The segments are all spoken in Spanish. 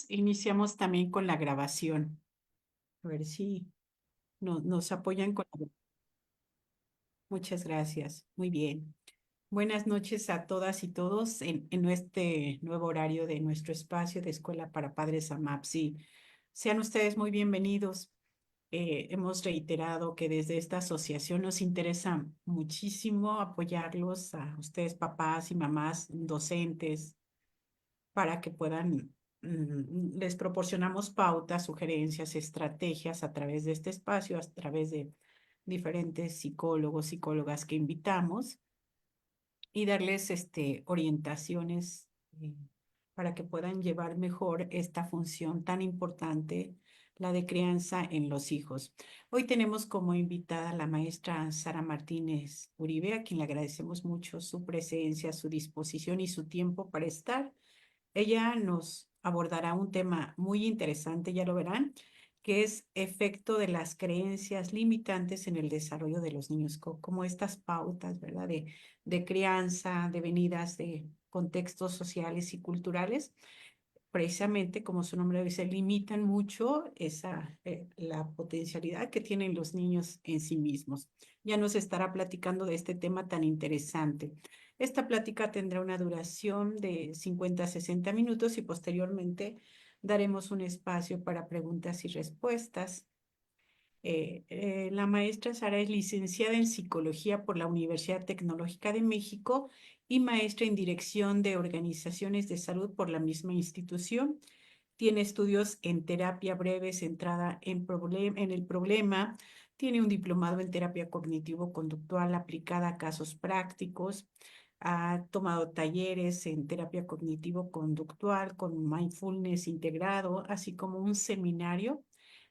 Iniciamos también con la grabación. A ver si nos apoyan con la... Muchas gracias. Muy bien. Buenas noches a todas y todos en este nuevo horario de nuestro espacio de Escuela para Padres AMAPSI. Sean ustedes muy bienvenidos. Hemos reiterado que desde esta asociación nos interesa muchísimo apoyarlos a ustedes, papás y mamás, docentes, para que puedan, les proporcionamos pautas, sugerencias, estrategias a través de este espacio, a través de diferentes psicólogos, psicólogas que invitamos y darles orientaciones para que puedan llevar mejor esta función tan importante, la de crianza en los hijos. Hoy tenemos como invitada a la maestra Sara Martínez Uribe, a quien le agradecemos mucho su presencia, su disposición y su tiempo para estar. Ella nos abordará un tema muy interesante, ya lo verán, que es efecto de las creencias limitantes en el desarrollo de los niños, como estas pautas, ¿verdad? De crianza, de venidas de contextos sociales y culturales, precisamente como su nombre dice, limitan mucho la potencialidad que tienen los niños en sí mismos. Ya nos estará platicando de este tema tan interesante. Esta plática tendrá una duración de 50 a 60 minutos y posteriormente daremos un espacio para preguntas y respuestas. La maestra Sara es licenciada en Psicología por la Universidad Tecnológica de México y maestra en Dirección de Organizaciones de Salud por la misma institución. Tiene estudios en terapia breve centrada en el problema. Tiene un diplomado en terapia cognitivo-conductual aplicada a casos prácticos. Ha tomado talleres en terapia cognitivo-conductual con mindfulness integrado, así como un seminario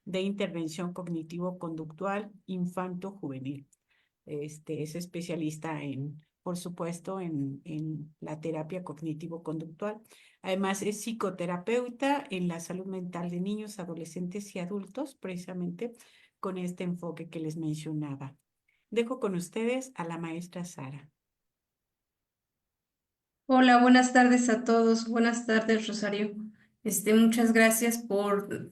de intervención cognitivo-conductual infanto-juvenil. Es especialista por supuesto, en la terapia cognitivo-conductual. Además, es psicoterapeuta en la salud mental de niños, adolescentes y adultos, precisamente con este enfoque que les mencionaba. Dejo con ustedes a la maestra Sara. Hola, buenas tardes a todos. Buenas tardes, Rosario. Muchas gracias por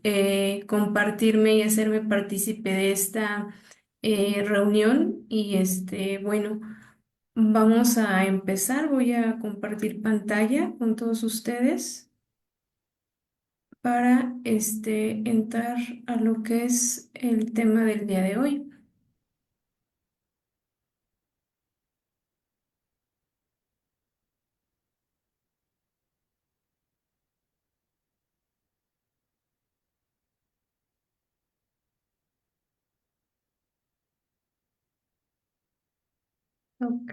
compartirme y hacerme partícipe de esta reunión. Bueno, vamos a empezar. Voy a compartir pantalla con todos ustedes para entrar a lo que es el tema del día de hoy. Ok,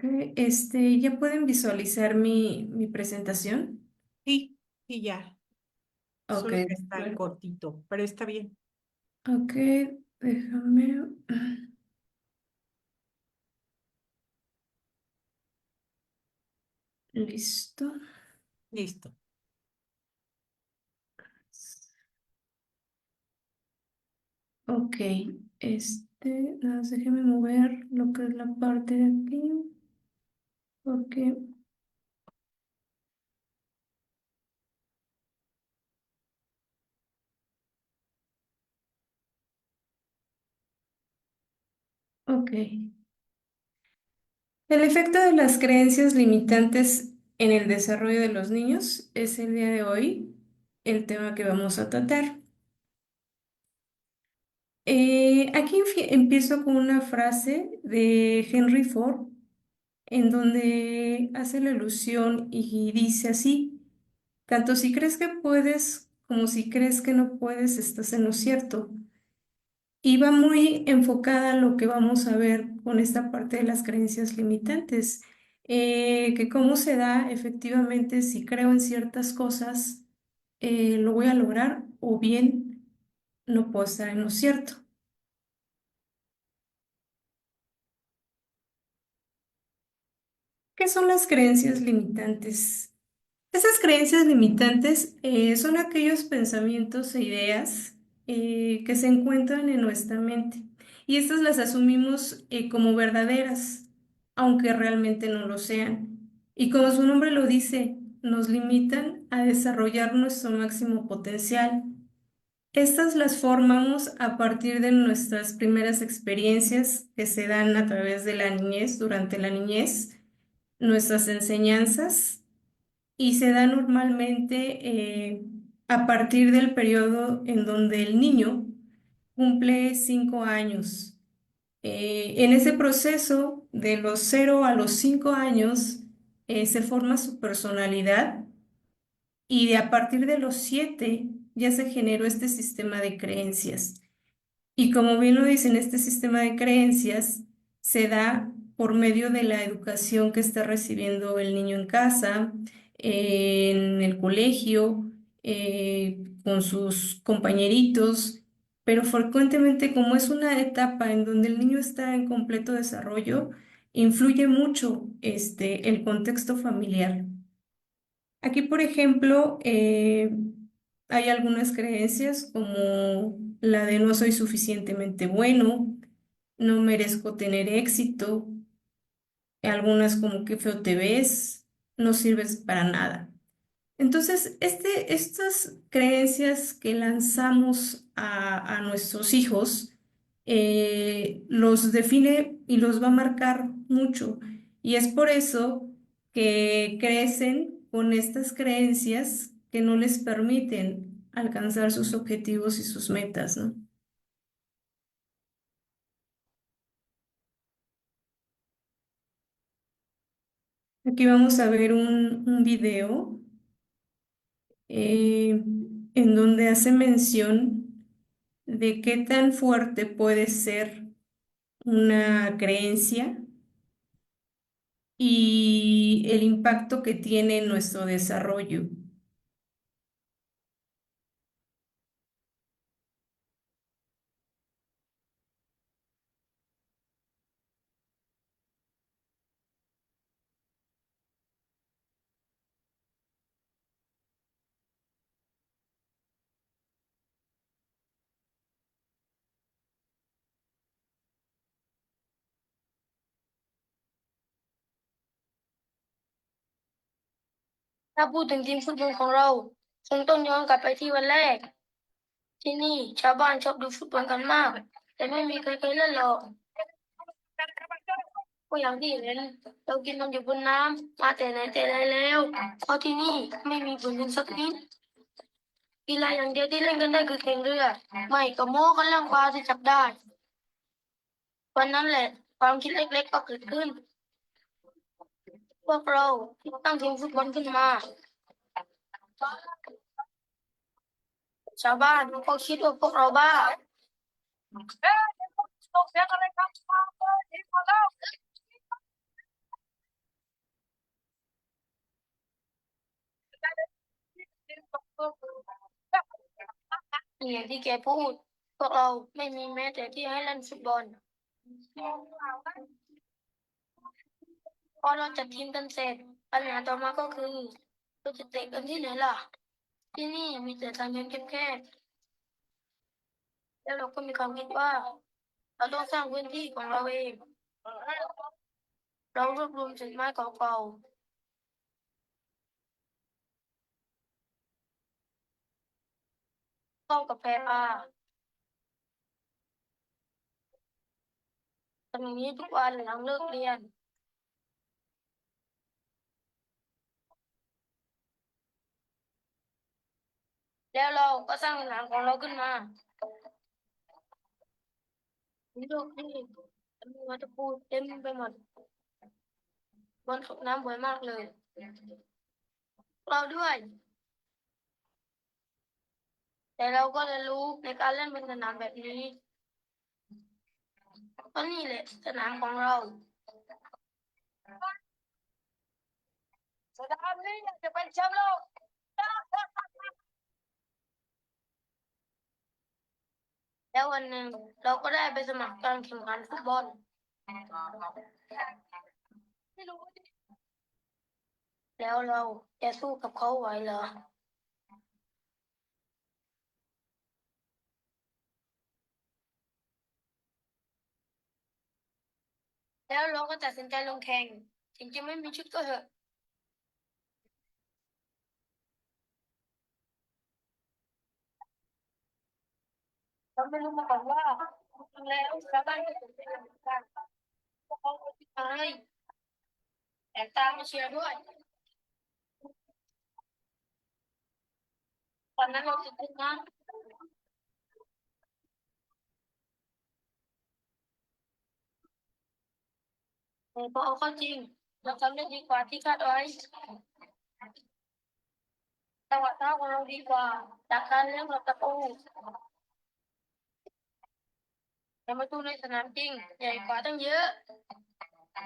¿ya pueden visualizar mi presentación? Sí, sí, ya. Ok, Solo que está bueno. cortito, pero está bien. Ok, déjame. Listo. Listo. Ok, nada más déjeme mover lo que es la parte de aquí. Porque, ok. El efecto de las creencias limitantes en el desarrollo de los niños es el día de hoy el tema que vamos a tratar. Aquí empiezo con una frase de Henry Ford en donde hace la alusión y dice así: tanto si crees que puedes como si crees que no puedes, estás en lo cierto. Y va muy enfocada a lo que vamos a ver con esta parte de las creencias limitantes, que cómo se da efectivamente si creo en ciertas cosas, lo voy a lograr o bien no puedo estar en lo cierto. ¿Qué son las creencias limitantes? Esas creencias limitantes son aquellos pensamientos e ideas que se encuentran en nuestra mente y estas las asumimos como verdaderas, aunque realmente no lo sean. Y como su nombre lo dice, nos limitan a desarrollar nuestro máximo potencial. Estas las formamos a partir de nuestras primeras experiencias que se dan a través de la niñez, durante la niñez, nuestras enseñanzas y se da normalmente a partir del periodo en donde el niño cumple 5 años. En ese proceso, de los 0 a los 5 años, se forma su personalidad y de a partir de los 7 ya se generó este sistema de creencias. Y como bien lo dicen, este sistema de creencias se da por medio de la educación que está recibiendo el niño en casa, en el colegio, con sus compañeritos, pero frecuentemente como es una etapa en donde el niño está en completo desarrollo, influye mucho el contexto familiar. Aquí, por ejemplo, hay algunas creencias como la de no soy suficientemente bueno, no merezco tener éxito, algunas como qué feo te ves, no sirves para nada. Entonces, estas creencias que lanzamos a nuestros hijos los define y los va a marcar mucho. Y es por eso que crecen con estas creencias que no les permiten alcanzar sus objetivos y sus metas, ¿no? Aquí vamos a ver un video eh, en donde hace mención de qué tan fuerte puede ser una creencia y el impacto que tiene en nuestro desarrollo.ถ้าพูดถึงทีมฟุตบอลของเราคงต้องย้อนกลับไปที่วันแรกที่นี่ชาวบ้านชอบดูฟุตบอลกันมากแต่ไม่มีใครเคยเล่นหรอกก็อย่างที่เห็นเรากินนอนอยู่บนน้ำมาแต่ไหนแต่ไรแล้วเพราะที่นี่ไม่มีฝนกันสักนิดกีฬาอย่างเดียวที่เล่นกันได้คือแข่งเรือไม่ก็โม้กันเรื่องปลาที่จับได้วันนั้นแหละความคิดเล็กๆก็เกิดขึ้นพวกเราตั้งทีมฟุตบอลขึ้นมาชาวบ้านก็คิดว่าพวกเราบ้า อย่างที่แกพูดพวกเราไม่มีแม้แต่ที่ให้เล่นฟุตบอลพอเราจัดทีมกันเสร็จปัญหาต่อมาก็คือเราจะเตะกันที่ไหนล่ะที่นี่มีแต่ทางเดินแคบๆแล้วเราก็มีความคิดว่าเราต้องสร้างพื้นที่ของเราเองเรารวบรวมเศษไม้เก่าๆเข้ากับแพรปลาทำอย่างนี้ทุกวันหลังเลิกเรียนแล้วเราก็สร้างสนามของเราขึ้นมามีโลกที่มีวัตถุเต็มไปหมดบนตกน้ำบ่อยมากเลยเราด้วยแต่เราก็เรียนรู้ในการเล่นบนสนามแบบนี้เพราะนี่แหละสนามของเราสนามนี้อยากจะเป็นแชมป์โลกแล้ววันหนึ่งเราก็ได้ไปสมัครการแข่งขันฟุตบอลแล้วเราจะสู้กับเขาไหวเหรอแล้วเราก็ตัดสินใจลงแข่งถึงจะไม่มีชุดก็เถอะ เราไม่รู้มาก่อนว่าจริงๆแล้วชาวบ้านก็ถึงเป็นเหมือนกันพวกเขาก็ที่มาให้แต่ตามมาเชียร์ด้วยตอนนั้นเราตื่นเต้นมากแต่พอเอาเข้าจริงเราทำได้ดีกว่าที่คาดไว้จังหวะเท้าของเราดีกว่าจากการเลี้ยงหลบตะปูแต่ประตูในสนามจริงใหญ่กว่าตั้งเยอะ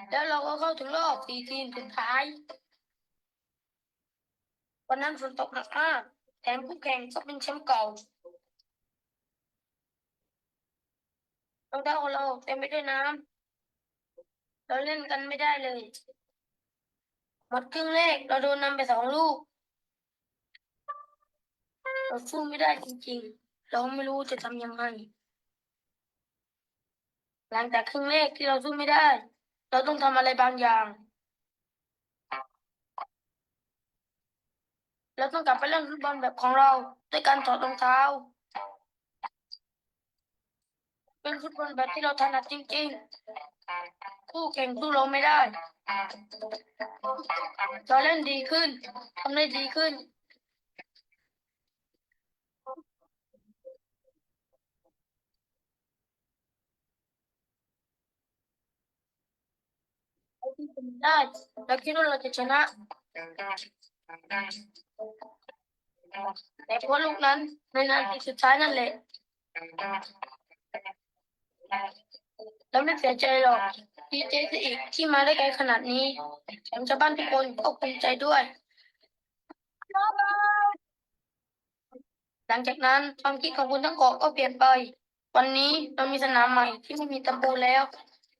แล้วเราก็เข้าถึงรอบ4 ทีมสุดท้ายวันนั้นฝนตกหนักมากแถมผู้แข่งก็เป็นแชมป์เก่ารองเท้าของเราเต็มไปด้วยน้ำเราเล่นกันไม่ได้เลยหมดครึ่งแรกเราโดนนำไป2 ลูกเราสู้ไม่ได้จริงๆเราไม่รู้จะทำยังไงหลังจากครึ่งแรกที่เราสู้ไม่ได้เราต้องทำอะไรบางอย่างเราต้องกลับไปเล่นฟุตบอลแบบของเราด้วยการถอดรองเท้าเป็นฟุตบอลแบบที่เราถนัดจริงๆคู่แข่งสู้เราไม่ได้เราเล่นดีขึ้นทำได้ดีขึ้นได้เราคิดว่าเราจะชนะแต่เพราะลูกนั้นในนาทีสุดท้ายนั่นแหละเราไม่เสียใจหรอกดีใจซะอีกที่มาได้ไกลขนาดนี้แถมชาวบ้านทุกคนก็ภูมิใจด้วยหลังจากนั้นความคิดของคุณทั้งเกาะก็เปลี่ยนไปวันนี้เรามีสนามใหม่ที่ไม่มีตะปูแล้ว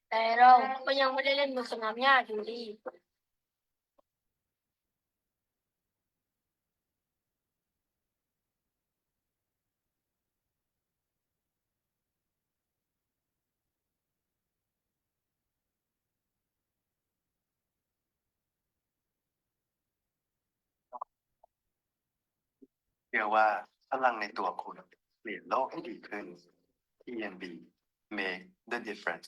แต่เราก็ยังไม่ได้เล่นบนสนามหญ้าอยู่ดีเชื่อว่าพลังในตัวคุณเปลี่ยนโลกให้ดีขึ้น TNB Make the difference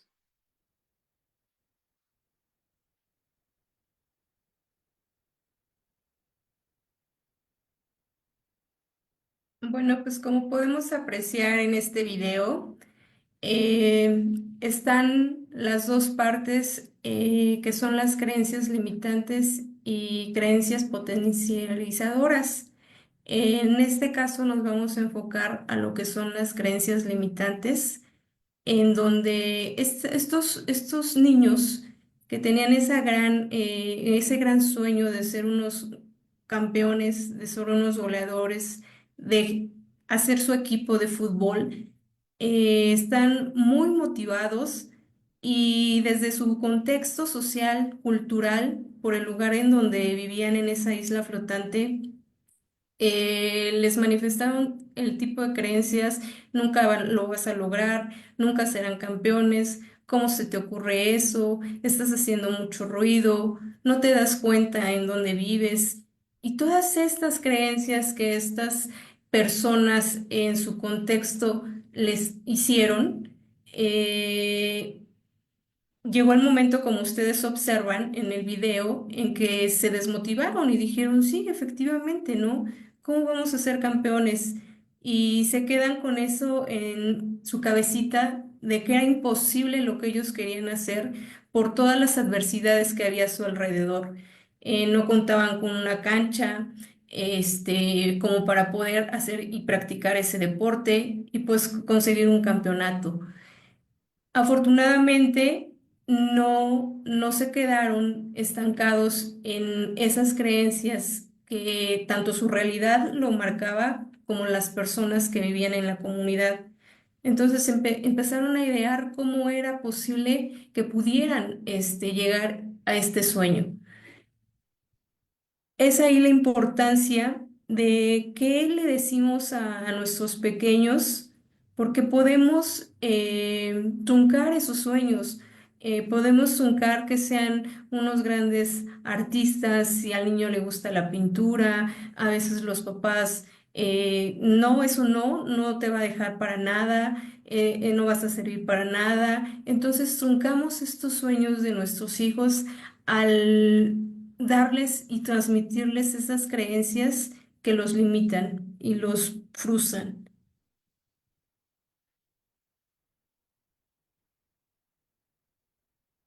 Bueno, pues como podemos apreciar en este video, están las dos partes que son las creencias limitantes y creencias potencializadoras. En este caso nos vamos a enfocar a lo que son las creencias limitantes en donde estos niños que tenían ese gran sueño de ser unos campeones, de ser unos goleadores, de hacer su equipo de fútbol, están muy motivados y desde su contexto social, cultural, por el lugar en donde vivían en esa isla flotante, les manifestaron el tipo de creencias: nunca lo vas a lograr, nunca serán campeones, ¿cómo se te ocurre eso? Estás haciendo mucho ruido, no te das cuenta en dónde vives. Y todas estas creencias que estas personas en su contexto les hicieron, llegó el momento, como ustedes observan en el video, en que se desmotivaron y dijeron, sí, efectivamente, ¿no? ¿Cómo vamos a ser campeones? Y se quedan con eso en su cabecita de que era imposible lo que ellos querían hacer por todas las adversidades que había a su alrededor. No contaban con una cancha, como para poder hacer y practicar ese deporte y pues conseguir un campeonato. Afortunadamente, no se quedaron estancados en esas creencias que tanto su realidad lo marcaba como las personas que vivían en la comunidad. Entonces empezaron a idear cómo era posible que pudieran llegar a este sueño. Es ahí la importancia de qué le decimos a nuestros pequeños, porque podemos truncar esos sueños, podemos truncar que sean unos grandes artistas. Si al niño le gusta la pintura, a veces los papás no, eso no, no te va a dejar para nada, no vas a servir para nada. Entonces truncamos estos sueños de nuestros hijos al darles y transmitirles esas creencias que los limitan y los frustran.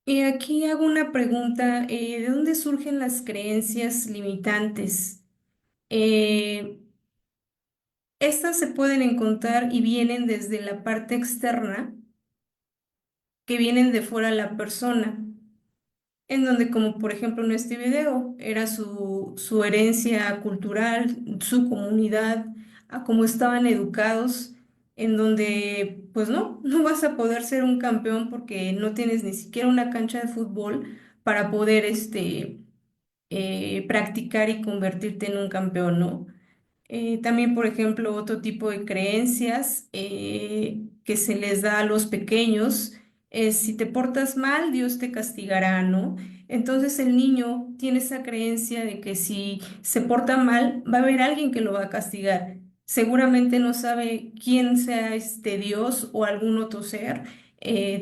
Y aquí hago una pregunta, ¿de dónde surgen las creencias limitantes? Eh, Estas se pueden encontrar y vienen desde la parte externa, que vienen de fuera de la persona, en donde, como por ejemplo en este video, era su herencia cultural, su comunidad, a cómo estaban educados, en donde pues no, no vas a poder ser un campeón porque no tienes ni siquiera una cancha de fútbol para poder practicar y convertirte en un campeón, ¿no? También, por ejemplo, otro tipo de creencias que se les da a los pequeños es si te portas mal, Dios te castigará, ¿no? Entonces el niño tiene esa creencia de que si se porta mal, va a haber alguien que lo va a castigar. Seguramente no sabe quién sea este Dios o algún otro ser.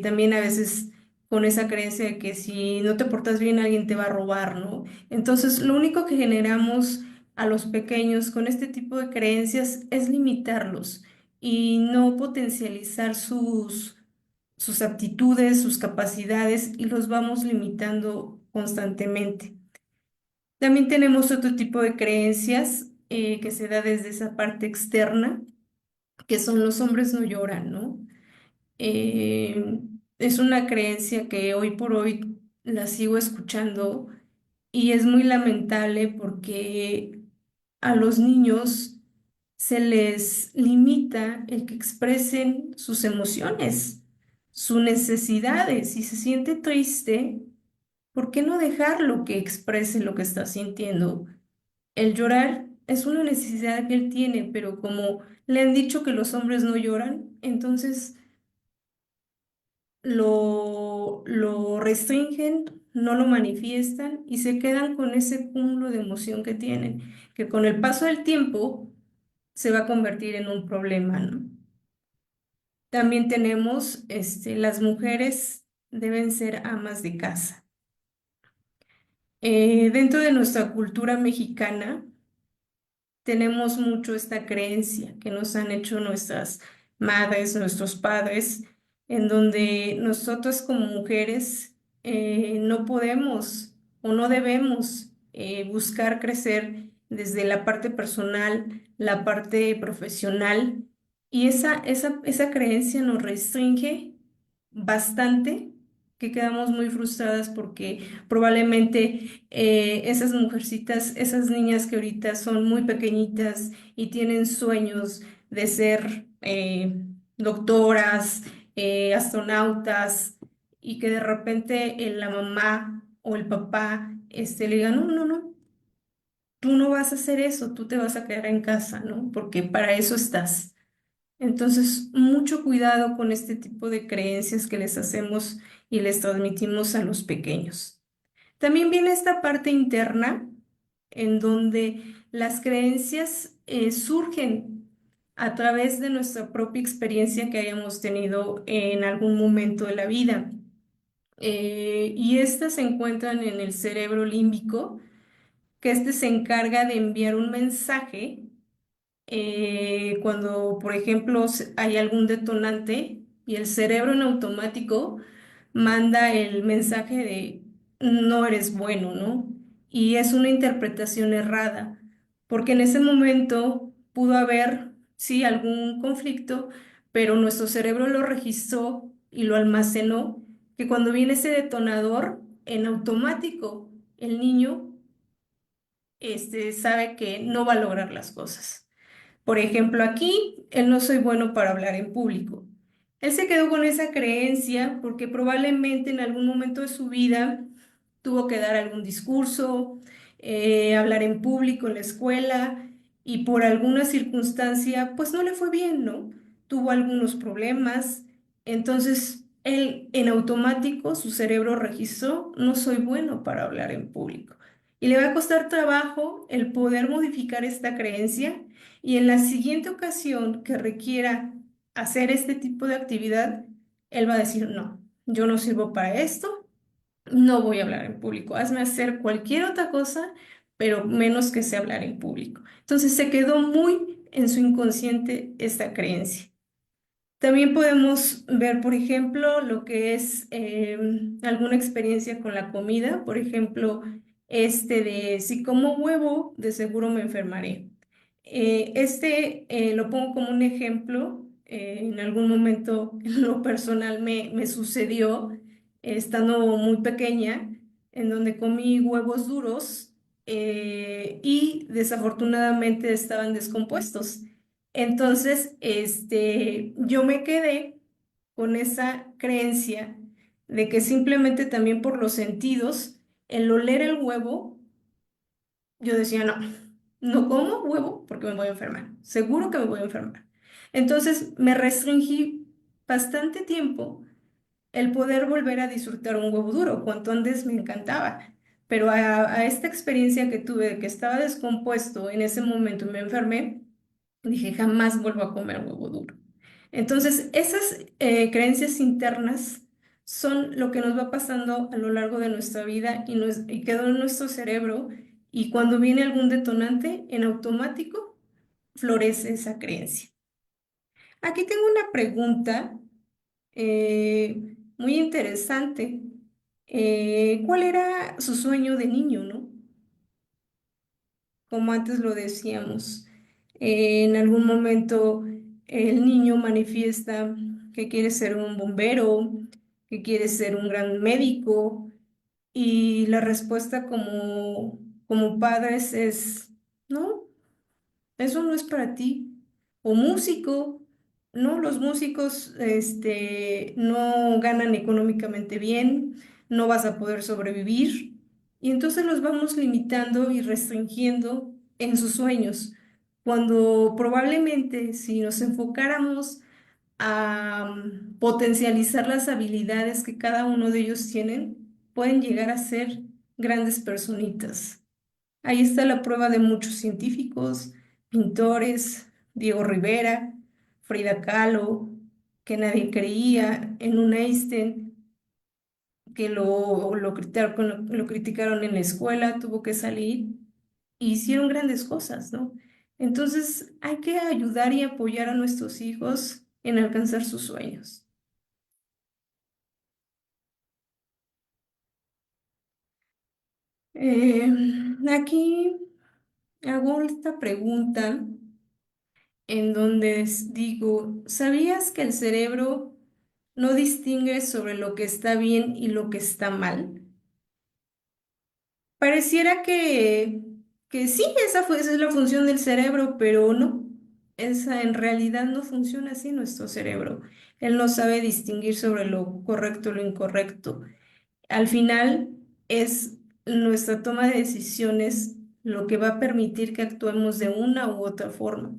También a veces con esa creencia de que si no te portas bien, alguien te va a robar, ¿no? Entonces, lo único que generamos a los pequeños con este tipo de creencias es limitarlos y no potencializar sus aptitudes, sus capacidades y los vamos limitando constantemente. También tenemos otro tipo de creencias que se da desde esa parte externa, que son los hombres no lloran, ¿no? Eh, es una creencia que hoy por hoy la sigo escuchando y es muy lamentable porque a los niños se les limita el que expresen sus emociones, sus necesidades. Si se siente triste, ¿por qué no dejarlo que exprese lo que está sintiendo? El llorar es una necesidad que él tiene, pero como le han dicho que los hombres no lloran, entonces lo restringen, no lo manifiestan y se quedan con ese cúmulo de emoción que tienen, que con el paso del tiempo se va a convertir en un problema, ¿no? También tenemos, las mujeres deben ser amas de casa. Dentro de nuestra cultura mexicana, tenemos mucho esta creencia que nos han hecho nuestras madres, nuestros padres, en donde nosotros como mujeres no podemos o no debemos buscar crecer desde la parte personal, la parte profesional, y esa creencia nos restringe bastante, que quedamos muy frustradas porque probablemente esas mujercitas, esas niñas que ahorita son muy pequeñitas y tienen sueños de ser doctoras, astronautas, y que de repente la mamá o el papá le digan, no, no, no, tú no vas a hacer eso, tú te vas a quedar en casa, ¿no? Porque para eso estás. Entonces, mucho cuidado con este tipo de creencias que les hacemos y les transmitimos a los pequeños. También viene esta parte interna en donde las creencias surgen a través de nuestra propia experiencia que hayamos tenido en algún momento de la vida. Y estas se encuentran en el cerebro límbico, que este se encarga de enviar un mensaje cuando, por ejemplo, hay algún detonante y el cerebro en automático manda el mensaje de no eres bueno, ¿no? Y es una interpretación errada, porque en ese momento pudo haber, sí, algún conflicto, pero nuestro cerebro lo registró y lo almacenó, que cuando viene ese detonador, en automático, el niño sabe que no va a lograr las cosas. Por ejemplo, aquí, él no soy bueno para hablar en público. Él se quedó con esa creencia porque probablemente en algún momento de su vida tuvo que dar algún discurso, hablar en público en la escuela y por alguna circunstancia, pues no le fue bien, ¿no? Tuvo algunos problemas. Entonces, él en automático, su cerebro registró, no soy bueno para hablar en público. Y le va a costar trabajo el poder modificar esta creencia y en la siguiente ocasión que requiera hacer este tipo de actividad, él va a decir, no, yo no sirvo para esto, no voy a hablar en público, hazme hacer cualquier otra cosa, pero menos que sea hablar en público. Entonces se quedó muy en su inconsciente esta creencia. También podemos ver, por ejemplo, lo que es alguna experiencia con la comida, por ejemplo, este de si como huevo, de seguro me enfermaré. Lo pongo como un ejemplo. En algún momento, en lo personal, me sucedió estando muy pequeña, en donde comí huevos duros y desafortunadamente estaban descompuestos. Entonces, yo me quedé con esa creencia de que simplemente también por los sentidos, el oler el huevo, yo decía, no, no como huevo porque me voy a enfermar, seguro que me voy a enfermar. Entonces, me restringí bastante tiempo el poder volver a disfrutar un huevo duro, cuanto antes me encantaba. Pero a esta experiencia que tuve de que estaba descompuesto en ese momento y me enfermé, dije, jamás vuelvo a comer huevo duro. Entonces, esas creencias internas son lo que nos va pasando a lo largo de nuestra vida y quedó en nuestro cerebro y cuando viene algún detonante, en automático florece esa creencia. Aquí tengo una pregunta muy interesante. ¿Cuál era su sueño de niño, no? Como antes lo decíamos, en algún momento el niño manifiesta que quiere ser un bombero, que quiere ser un gran médico, y la respuesta como padres es, no, eso no es para ti. O músico, ¿no? Los músicos, no ganan económicamente bien, no vas a poder sobrevivir. Y entonces los vamos limitando y restringiendo en sus sueños, cuando probablemente si nos enfocáramos a potencializar las habilidades que cada uno de ellos tienen, pueden llegar a ser grandes personitas. Ahí está la prueba de muchos científicos, pintores, Diego Rivera, Frida Kahlo, que nadie creía, en un Einstein, que lo criticaron en la escuela, tuvo que salir, e hicieron grandes cosas, ¿no? Entonces hay que ayudar y apoyar a nuestros hijos en alcanzar sus sueños. Eh, Aquí hago esta pregunta en donde digo, ¿sabías que el cerebro no distingue sobre lo que está bien y lo que está mal? Pareciera que sí, esa es la función del cerebro, pero no. Esa en realidad no funciona así nuestro cerebro. Él no sabe distinguir sobre lo correcto y lo incorrecto. Al final es nuestra toma de decisiones lo que va a permitir que actuemos de una u otra forma.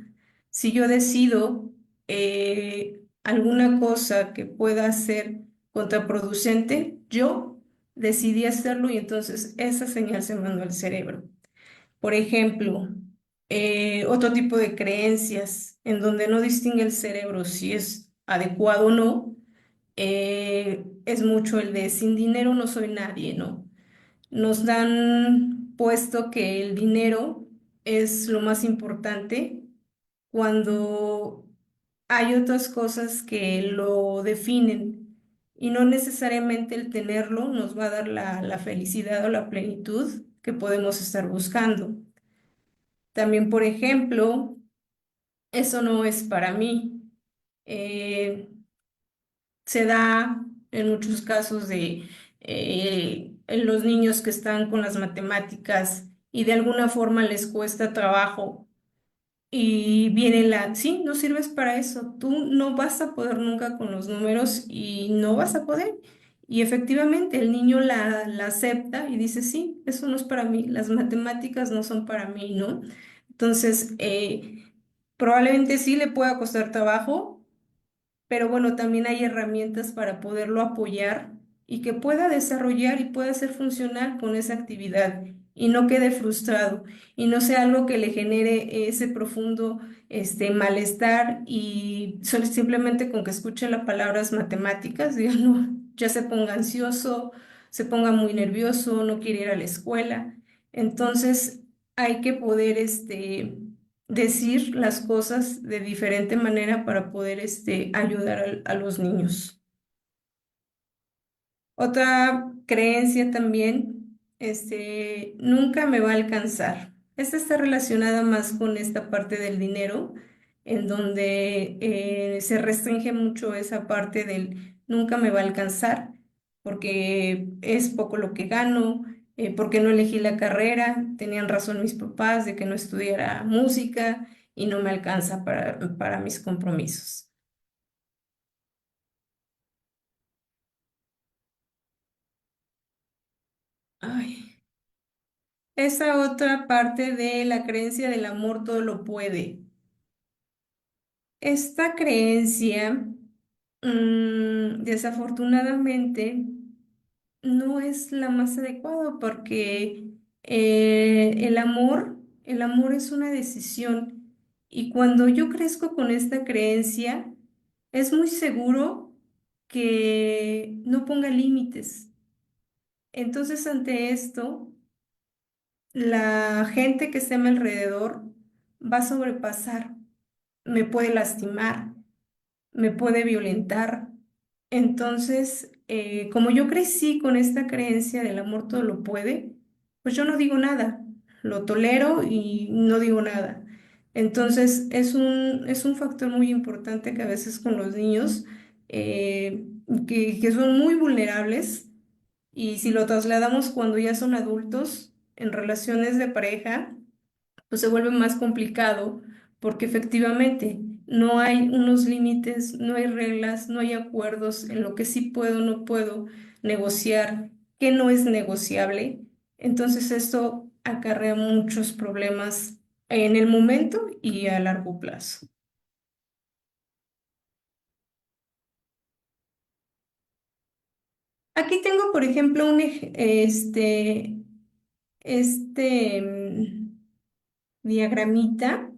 Si yo decido alguna cosa que pueda ser contraproducente, yo decidí hacerlo y entonces esa señal se mandó al cerebro. Por ejemplo, otro tipo de creencias en donde no distingue el cerebro si es adecuado o no es mucho el de sin dinero no soy nadie, ¿no? Nos dan puesto que el dinero es lo más importante cuando hay otras cosas que lo definen y no necesariamente el tenerlo nos va a dar la felicidad o la plenitud que podemos estar buscando. También, por ejemplo, eso no es para mí. Eh, Se da en muchos casos de en los niños que están con las matemáticas y de alguna forma les cuesta trabajo y viene sí, no sirves para eso, tú no vas a poder nunca con los números y no vas a poder. Y efectivamente el niño la acepta y dice, sí, eso no es para mí, las matemáticas no son para mí, ¿no? Entonces, probablemente sí le pueda costar trabajo, pero bueno, también hay herramientas para poderlo apoyar y que pueda desarrollar y pueda ser funcional con esa actividad y no quede frustrado y no sea algo que le genere ese profundo malestar y simplemente con que escuche las palabras matemáticas, diga, no, ya se ponga ansioso, se ponga muy nervioso, no quiere ir a la escuela. Entonces hay que poder decir las cosas de diferente manera para poder ayudar a los niños. Otra creencia también, nunca me va a alcanzar. Esta está relacionada más con esta parte del dinero, en donde se restringe mucho esa parte del nunca me va a alcanzar, porque es poco lo que gano, porque no elegí la carrera, tenían razón mis papás de que no estudiara música y no me alcanza para mis compromisos. Ay. Esa otra parte de la creencia del amor todo lo puede. Esta creencia, desafortunadamente, no es la más adecuada porque el amor es una decisión. Y cuando yo crezco con esta creencia, es muy seguro que no ponga límites. Entonces, ante esto, la gente que esté a mi alrededor va a sobrepasar, me puede lastimar, me puede violentar. Entonces, como yo crecí con esta creencia del amor todo lo puede, pues yo no digo nada, lo tolero y no digo nada. Entonces, es un factor muy importante que a veces con los niños, que son muy vulnerables, y si lo trasladamos cuando ya son adultos, en relaciones de pareja, pues se vuelve más complicado porque efectivamente no hay unos límites, no hay reglas, no hay acuerdos en lo que sí puedo, no puedo negociar, qué no es negociable. Entonces esto acarrea muchos problemas en el momento y a largo plazo. Aquí tengo, por ejemplo, este diagramita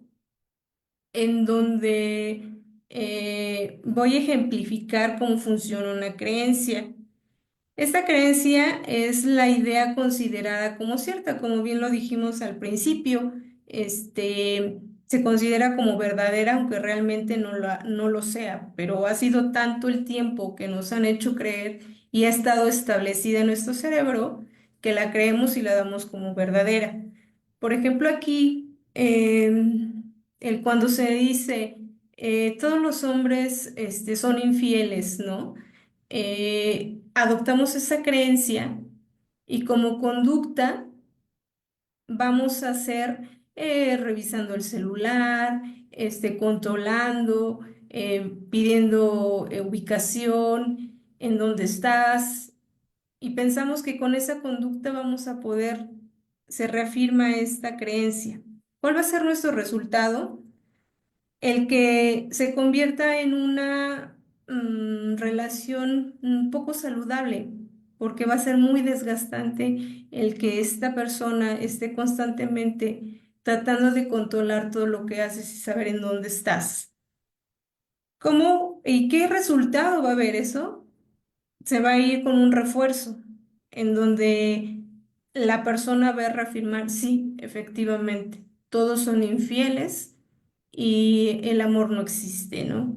en donde voy a ejemplificar cómo funciona una creencia. Esta creencia es la idea considerada como cierta, como bien lo dijimos al principio, se considera como verdadera, aunque realmente no lo sea, pero ha sido tanto el tiempo que nos han hecho creer y ha estado establecida en nuestro cerebro que la creemos y la damos como verdadera. Por ejemplo, aquí, cuando se dice, todos los hombres, son infieles, ¿no? Adoptamos esa creencia y como conducta vamos a hacer revisando el celular, controlando, pidiendo ubicación, en dónde estás, y pensamos que con esa conducta vamos a poder, se reafirma esta creencia. ¿Cuál va a ser nuestro resultado? El que se convierta en una relación un poco saludable, porque va a ser muy desgastante el que esta persona esté constantemente tratando de controlar todo lo que haces y saber en dónde estás. ¿Cómo y qué resultado va a haber eso? Se va a ir con un refuerzo en donde la persona va a reafirmar, sí, efectivamente, todos son infieles y el amor no existe, ¿no?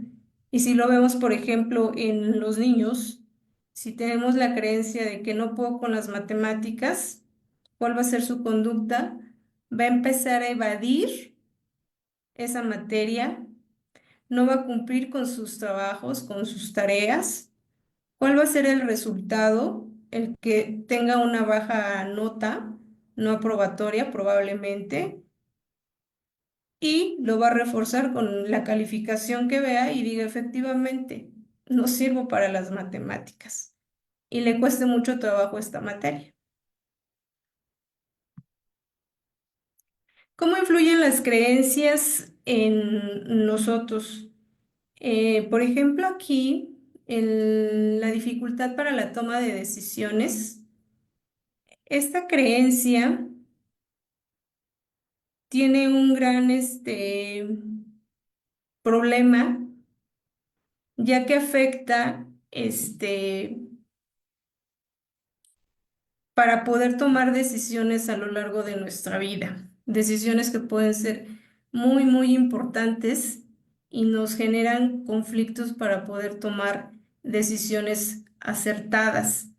Y si lo vemos, por ejemplo, en los niños, si tenemos la creencia de que no puedo con las matemáticas, ¿cuál va a ser su conducta? Va a empezar a evadir esa materia, no va a cumplir con sus trabajos, con sus tareas. ¿Cuál va a ser el resultado? El que tenga una baja nota, no aprobatoria probablemente, y lo va a reforzar con la calificación que vea y diga efectivamente, no sirvo para las matemáticas y le cueste mucho trabajo esta materia. ¿Cómo influyen las creencias en nosotros? Por ejemplo, aquí la dificultad para la toma de decisiones. Esta creencia tiene un gran problema, ya que afecta para poder tomar decisiones a lo largo de nuestra vida, decisiones que pueden ser muy, muy importantes y nos generan conflictos para poder tomar decisiones acertadas.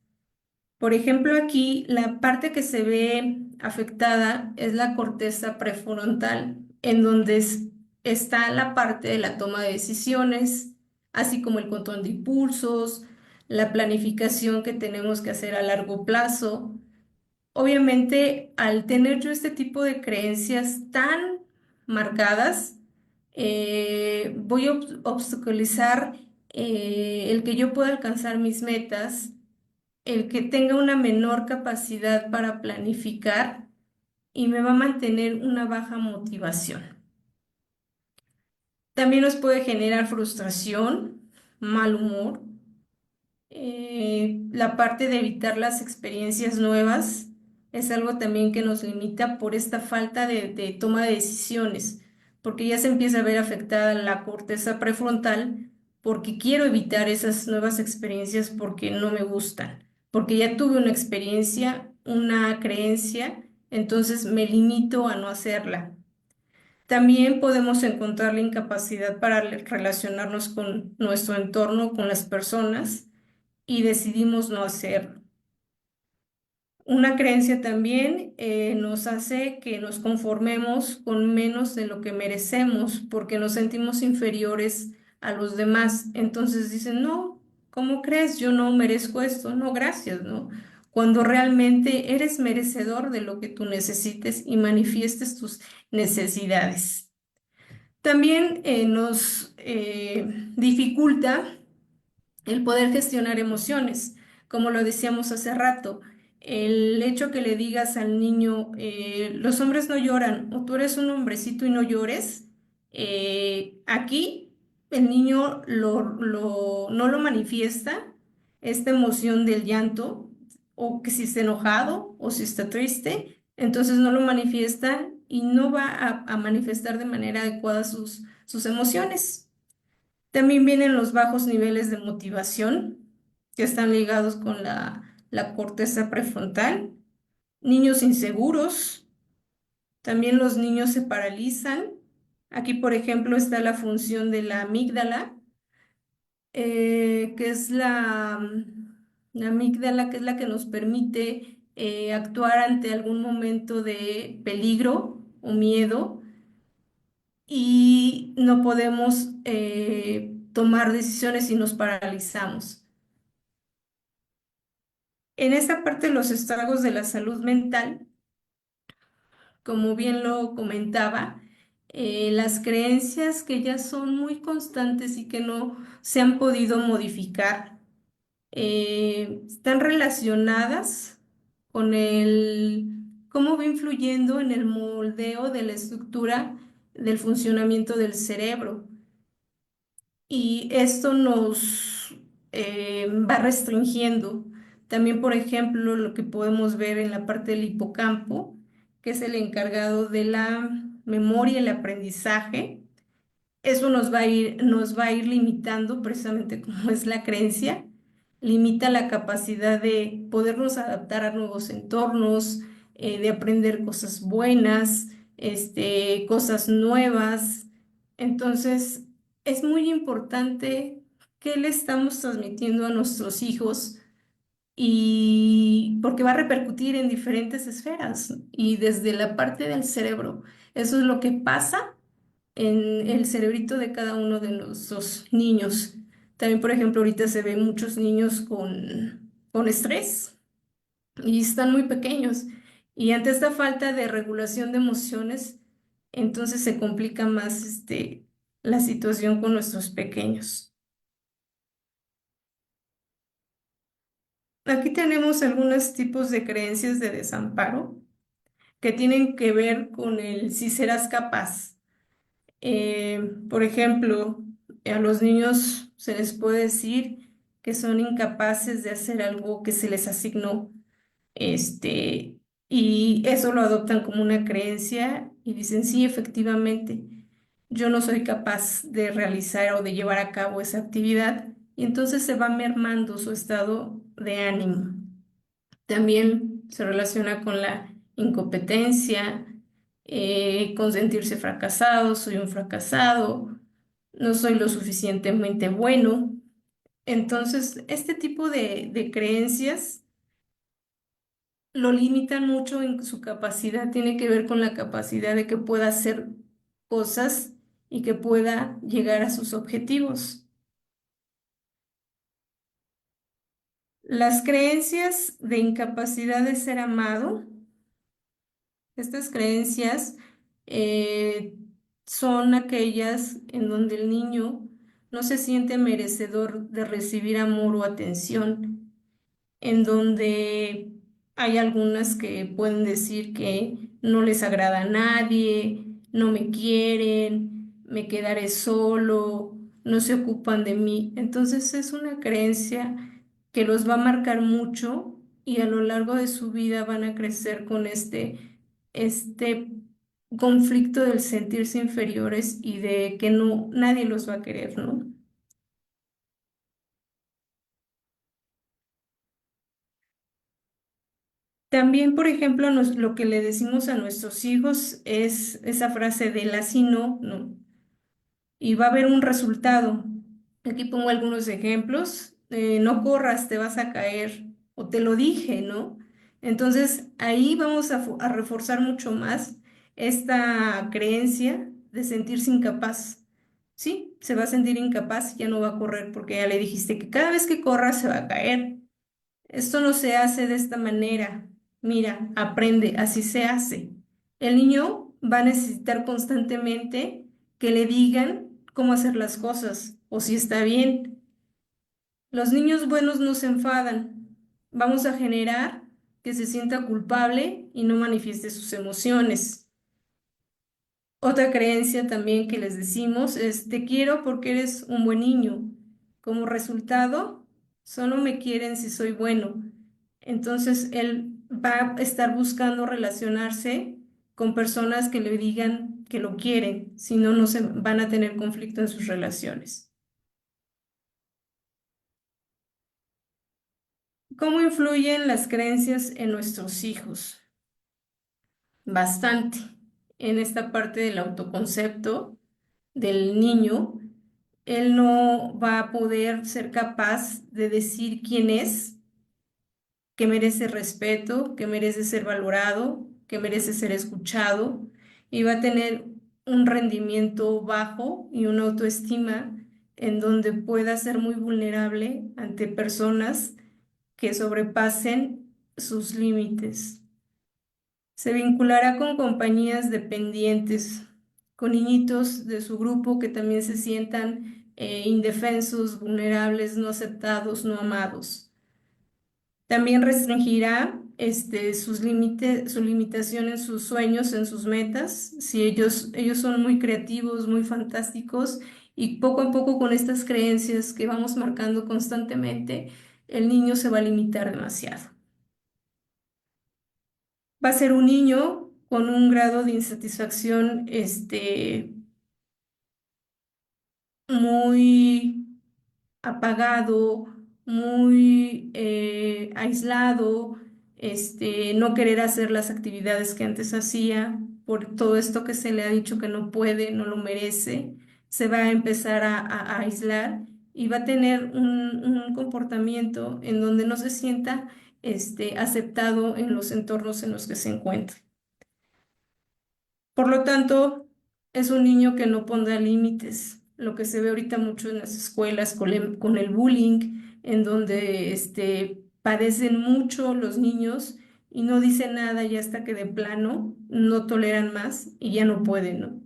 Por ejemplo, aquí la parte que se ve afectada es la corteza prefrontal, en donde está la parte de la toma de decisiones, así como el control de impulsos, la planificación que tenemos que hacer a largo plazo. Obviamente, al tener yo este tipo de creencias tan marcadas, voy a obstaculizar el que yo pueda alcanzar mis metas, el que tenga una menor capacidad para planificar y me va a mantener una baja motivación. También nos puede generar frustración, mal humor, la parte de evitar las experiencias nuevas es algo también que nos limita por esta falta de toma de decisiones, porque ya se empieza a ver afectada la corteza prefrontal, porque quiero evitar esas nuevas experiencias porque no me gustan, porque ya tuve una experiencia, una creencia, entonces me limito a no hacerla. También podemos encontrar la incapacidad para relacionarnos con nuestro entorno, con las personas y decidimos no hacerlo. Una creencia también nos hace que nos conformemos con menos de lo que merecemos porque nos sentimos inferiores a los demás. Entonces dicen, no, ¿cómo crees? Yo no merezco esto. No, gracias, ¿no? Cuando realmente eres merecedor de lo que tú necesites y manifiestes tus necesidades. También nos dificulta el poder gestionar emociones, como lo decíamos hace rato. El hecho que le digas al niño, los hombres no lloran, o tú eres un hombrecito y no llores, aquí el niño no lo manifiesta, esta emoción del llanto, o que si está enojado o si está triste, entonces no lo manifiesta y no va a manifestar de manera adecuada sus emociones. También vienen los bajos niveles de motivación que están ligados con la corteza prefrontal. Niños inseguros, también los niños se paralizan. Aquí, por ejemplo, está la función de la amígdala, que es la amígdala, que es la que nos permite actuar ante algún momento de peligro o miedo y no podemos tomar decisiones y nos paralizamos. En esta parte de los estragos de la salud mental, como bien lo comentaba, las creencias que ya son muy constantes y que no se han podido modificar, están relacionadas con cómo va influyendo en el moldeo de la estructura del funcionamiento del cerebro. Y esto nos va restringiendo. También, por ejemplo, lo que podemos ver en la parte del hipocampo, que es el encargado de la memoria y el aprendizaje. Eso nos va a ir limitando, precisamente como es la creencia, limita la capacidad de podernos adaptar a nuevos entornos, de aprender cosas buenas, cosas nuevas. Entonces, es muy importante qué le estamos transmitiendo a nuestros hijos y porque va a repercutir en diferentes esferas y desde la parte del cerebro. Eso es lo que pasa en el cerebrito de cada uno de nuestros niños. También, por ejemplo, ahorita se ven muchos niños con estrés y están muy pequeños. Y ante esta falta de regulación de emociones, entonces se complica más la situación con nuestros pequeños. Aquí tenemos algunos tipos de creencias de desamparo que tienen que ver con el si serás capaz. Por ejemplo, a los niños se les puede decir que son incapaces de hacer algo que se les asignó, este, y eso lo adoptan como una creencia y dicen, sí, efectivamente, yo no soy capaz de realizar o de llevar a cabo esa actividad, y entonces se va mermando su estado de ánimo. También se relaciona con la incompetencia, con sentirse fracasado, soy un fracasado, no soy lo suficientemente bueno. Entonces, este tipo de creencias lo limitan mucho en su capacidad, tiene que ver con la capacidad de que pueda hacer cosas y que pueda llegar a sus objetivos. Las creencias de incapacidad de ser amado, estas creencias eh, son aquellas en donde el niño no se siente merecedor de recibir amor o atención, en donde hay algunas que pueden decir que no les agrada a nadie, no me quieren, me quedaré solo, no se ocupan de mí. Entonces es una creencia que los va a marcar mucho y a lo largo de su vida van a crecer con este conflicto del sentirse inferiores y de que no, nadie los va a querer, ¿no? También, por ejemplo, lo que le decimos a nuestros hijos es esa frase del así no, no, y va a haber un resultado. Aquí pongo algunos ejemplos. No corras, te vas a caer, o te lo dije, ¿no? Entonces, ahí vamos a reforzar mucho más esta creencia de sentirse incapaz. Sí, se va a sentir incapaz, ya no va a correr porque ya le dijiste que cada vez que corra se va a caer. Esto no se hace de esta manera. Mira, aprende, así se hace. El niño va a necesitar constantemente que le digan cómo hacer las cosas o si está bien. Los niños buenos no se enfadan. Vamos a generar que se sienta culpable y no manifieste sus emociones. Otra creencia también que les decimos es, te quiero porque eres un buen niño. Como resultado, solo me quieren si soy bueno. Entonces, él va a estar buscando relacionarse con personas que le digan que lo quieren, si no, no se van a tener conflicto en sus relaciones. ¿Cómo influyen las creencias en nuestros hijos? Bastante. En esta parte del autoconcepto del niño, él no va a poder ser capaz de decir quién es, que merece respeto, que merece ser valorado, que merece ser escuchado, y va a tener un rendimiento bajo y una autoestima en donde pueda ser muy vulnerable ante personas que sobrepasen sus límites. Se vinculará con compañías dependientes, con niñitos de su grupo que también se sientan indefensos, vulnerables, no aceptados, no amados. También restringirá sus límites, su limitación en sus sueños, en sus metas. Si ellos son muy creativos, muy fantásticos, y poco a poco con estas creencias que vamos marcando constantemente, el niño se va a limitar demasiado. Va a ser un niño con un grado de insatisfacción muy apagado, muy aislado, no querer hacer las actividades que antes hacía por todo esto que se le ha dicho que no puede, no lo merece, se va a empezar a aislar y va a tener un comportamiento en donde no se sienta aceptado en los entornos en los que se encuentra. Por lo tanto, es un niño que no pondrá límites, lo que se ve ahorita mucho en las escuelas con el bullying, en donde padecen mucho los niños y no dicen nada y hasta que de plano no toleran más y ya no pueden, ¿no?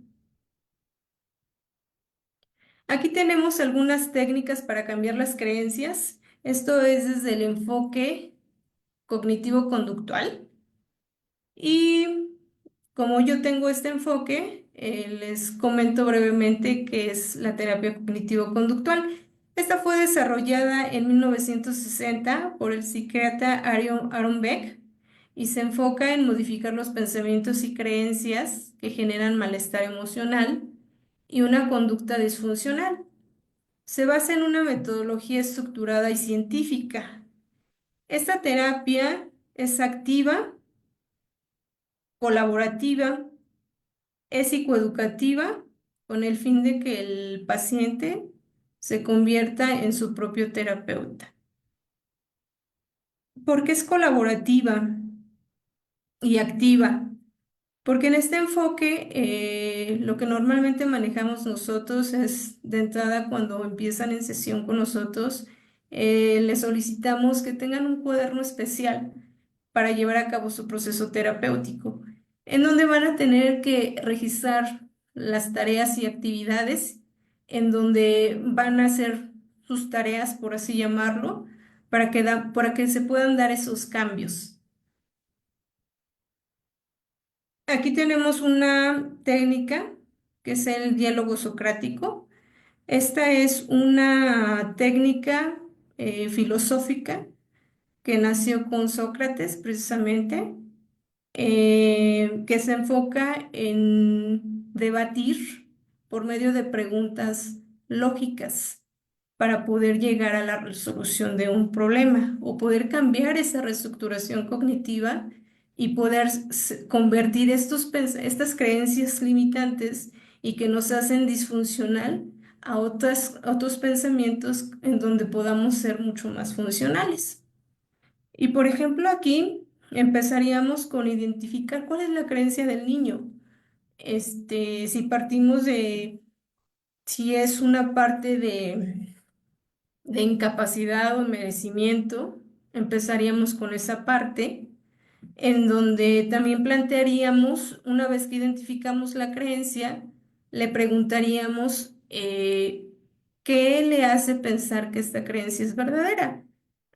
Aquí tenemos algunas técnicas para cambiar las creencias. Esto es desde el enfoque cognitivo-conductual. Y como yo tengo este enfoque, les comento brevemente qué es la terapia cognitivo-conductual. Esta fue desarrollada en 1960 por el psiquiatra Aaron Beck y se enfoca en modificar los pensamientos y creencias que generan malestar emocional y una conducta disfuncional. Se basa en una metodología estructurada y científica. Esta terapia es activa, colaborativa, es psicoeducativa con el fin de que el paciente se convierta en su propio terapeuta. ¿Por qué es colaborativa y activa? Porque en este enfoque, lo que normalmente manejamos nosotros es de entrada cuando empiezan en sesión con nosotros, les solicitamos que tengan un cuaderno especial para llevar a cabo su proceso terapéutico, en donde van a tener que registrar las tareas y actividades, en donde van a hacer sus tareas, por así llamarlo, para que se puedan dar esos cambios. Aquí tenemos una técnica que es el diálogo socrático. Esta es una técnica filosófica que nació con Sócrates precisamente, que se enfoca en debatir por medio de preguntas lógicas para poder llegar a la resolución de un problema o poder cambiar esa reestructuración cognitiva y poder convertir estas creencias limitantes y que nos hacen disfuncional a otros pensamientos en donde podamos ser mucho más funcionales. Y por ejemplo, aquí empezaríamos con identificar cuál es la creencia del niño. Si partimos de si es una parte de incapacidad o merecimiento, empezaríamos con esa parte, en donde también plantearíamos, una vez que identificamos la creencia, le preguntaríamos qué le hace pensar que esta creencia es verdadera.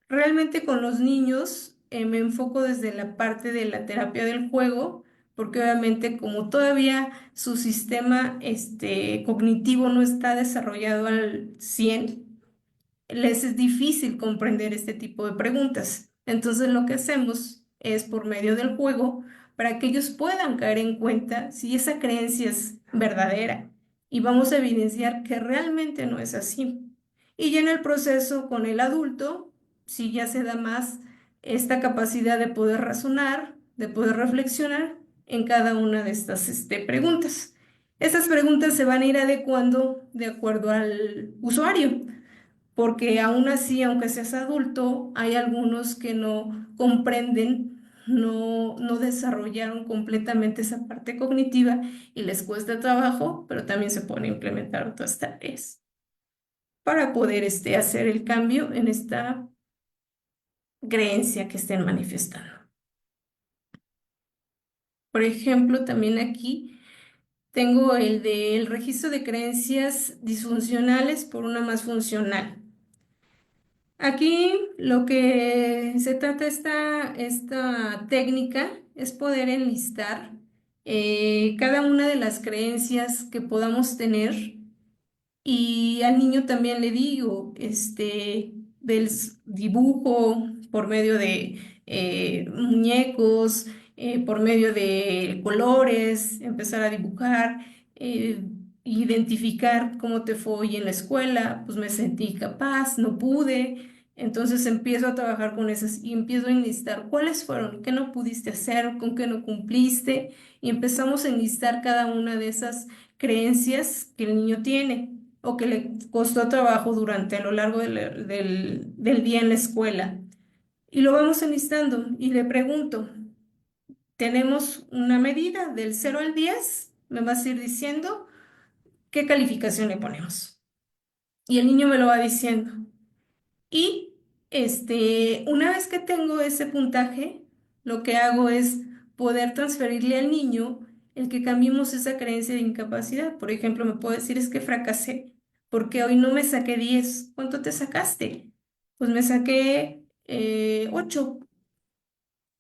Realmente con los niños me enfoco desde la parte de la terapia del juego, porque obviamente como todavía su sistema cognitivo no está desarrollado al 100, les es difícil comprender este tipo de preguntas. Entonces lo que hacemos es por medio del juego para que ellos puedan caer en cuenta si esa creencia es verdadera y vamos a evidenciar que realmente no es así. Y ya en el proceso con el adulto, si ya se da más esta capacidad de poder razonar, de poder reflexionar en cada una de estas preguntas. Estas preguntas se van a ir adecuando de acuerdo al usuario, porque aún así, aunque seas adulto, hay algunos que no comprenden, no desarrollaron completamente esa parte cognitiva y les cuesta trabajo, pero también se pueden implementar otras tareas para poder hacer el cambio en esta creencia que estén manifestando. Por ejemplo, también aquí tengo el del registro de creencias disfuncionales por una más funcional. Aquí lo que se trata esta técnica es poder enlistar cada una de las creencias que podamos tener, y al niño también le digo, del dibujo por medio de muñecos, por medio de colores, empezar a dibujar, identificar cómo te fue hoy en la escuela, pues me sentí capaz, no pude. Entonces empiezo a trabajar con esas y empiezo a enlistar cuáles fueron, qué no pudiste hacer, con qué no cumpliste, y empezamos a enlistar cada una de esas creencias que el niño tiene o que le costó trabajo durante a lo largo del día en la escuela. Y lo vamos enlistando y le pregunto, tenemos una medida del 0 al 10, me vas a ir diciendo qué calificación le ponemos. Y el niño me lo va diciendo. Y una vez que tengo ese puntaje, lo que hago es poder transferirle al niño el que cambiemos esa creencia de incapacidad. Por ejemplo, me puedo decir, es que fracasé porque hoy no me saqué 10. ¿Cuánto te sacaste? Pues me saqué 8.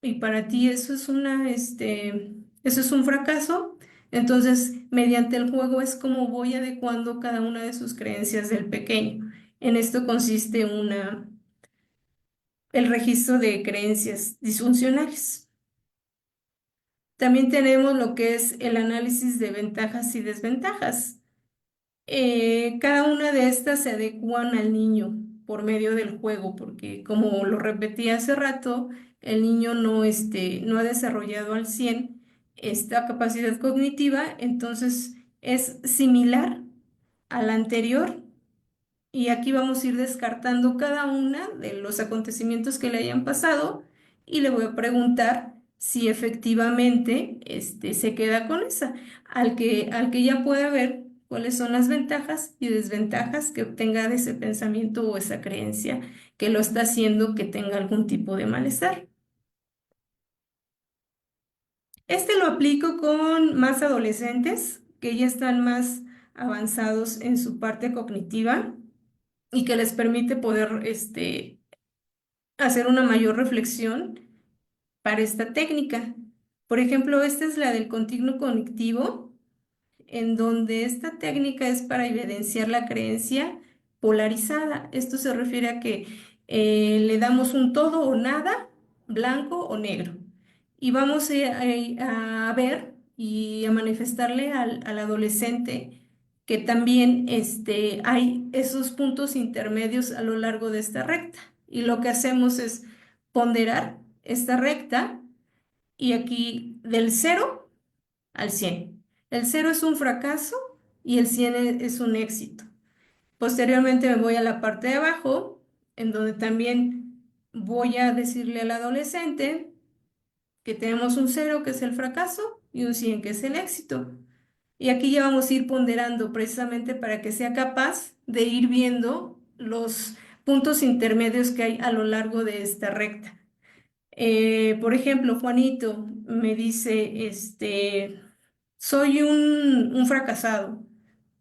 Y para ti eso es un fracaso. Entonces, mediante el juego es como voy adecuando cada una de sus creencias del pequeño. En esto consiste el registro de creencias disfuncionales. También tenemos lo que es el análisis de ventajas y desventajas. Cada una de estas se adecuan al niño por medio del juego, porque como lo repetí hace rato, el niño no ha desarrollado al 100 esta capacidad cognitiva, entonces es similar a la anterior y aquí vamos a ir descartando cada una de los acontecimientos que le hayan pasado y le voy a preguntar si efectivamente se queda con esa, al que ya pueda ver cuáles son las ventajas y desventajas que obtenga de ese pensamiento o esa creencia que lo está haciendo que tenga algún tipo de malestar. Este lo aplico con más adolescentes que ya están más avanzados en su parte cognitiva y que les permite poder hacer una mayor reflexión para esta técnica. Por ejemplo, esta es la del continuo conectivo, en donde esta técnica es para evidenciar la creencia polarizada. Esto se refiere a que le damos un todo o nada, blanco o negro. Y vamos a ver y a manifestarle al adolescente que también hay esos puntos intermedios a lo largo de esta recta. Y lo que hacemos es ponderar esta recta y aquí del 0 al 100. El 0 es un fracaso y el 100 es un éxito. Posteriormente me voy a la parte de abajo, en donde también voy a decirle al adolescente que tenemos un 0 que es el fracaso y un 100 que es el éxito. Y aquí ya vamos a ir ponderando precisamente para que sea capaz de ir viendo los puntos intermedios que hay a lo largo de esta recta. Por ejemplo, Juanito me dice, soy un fracasado.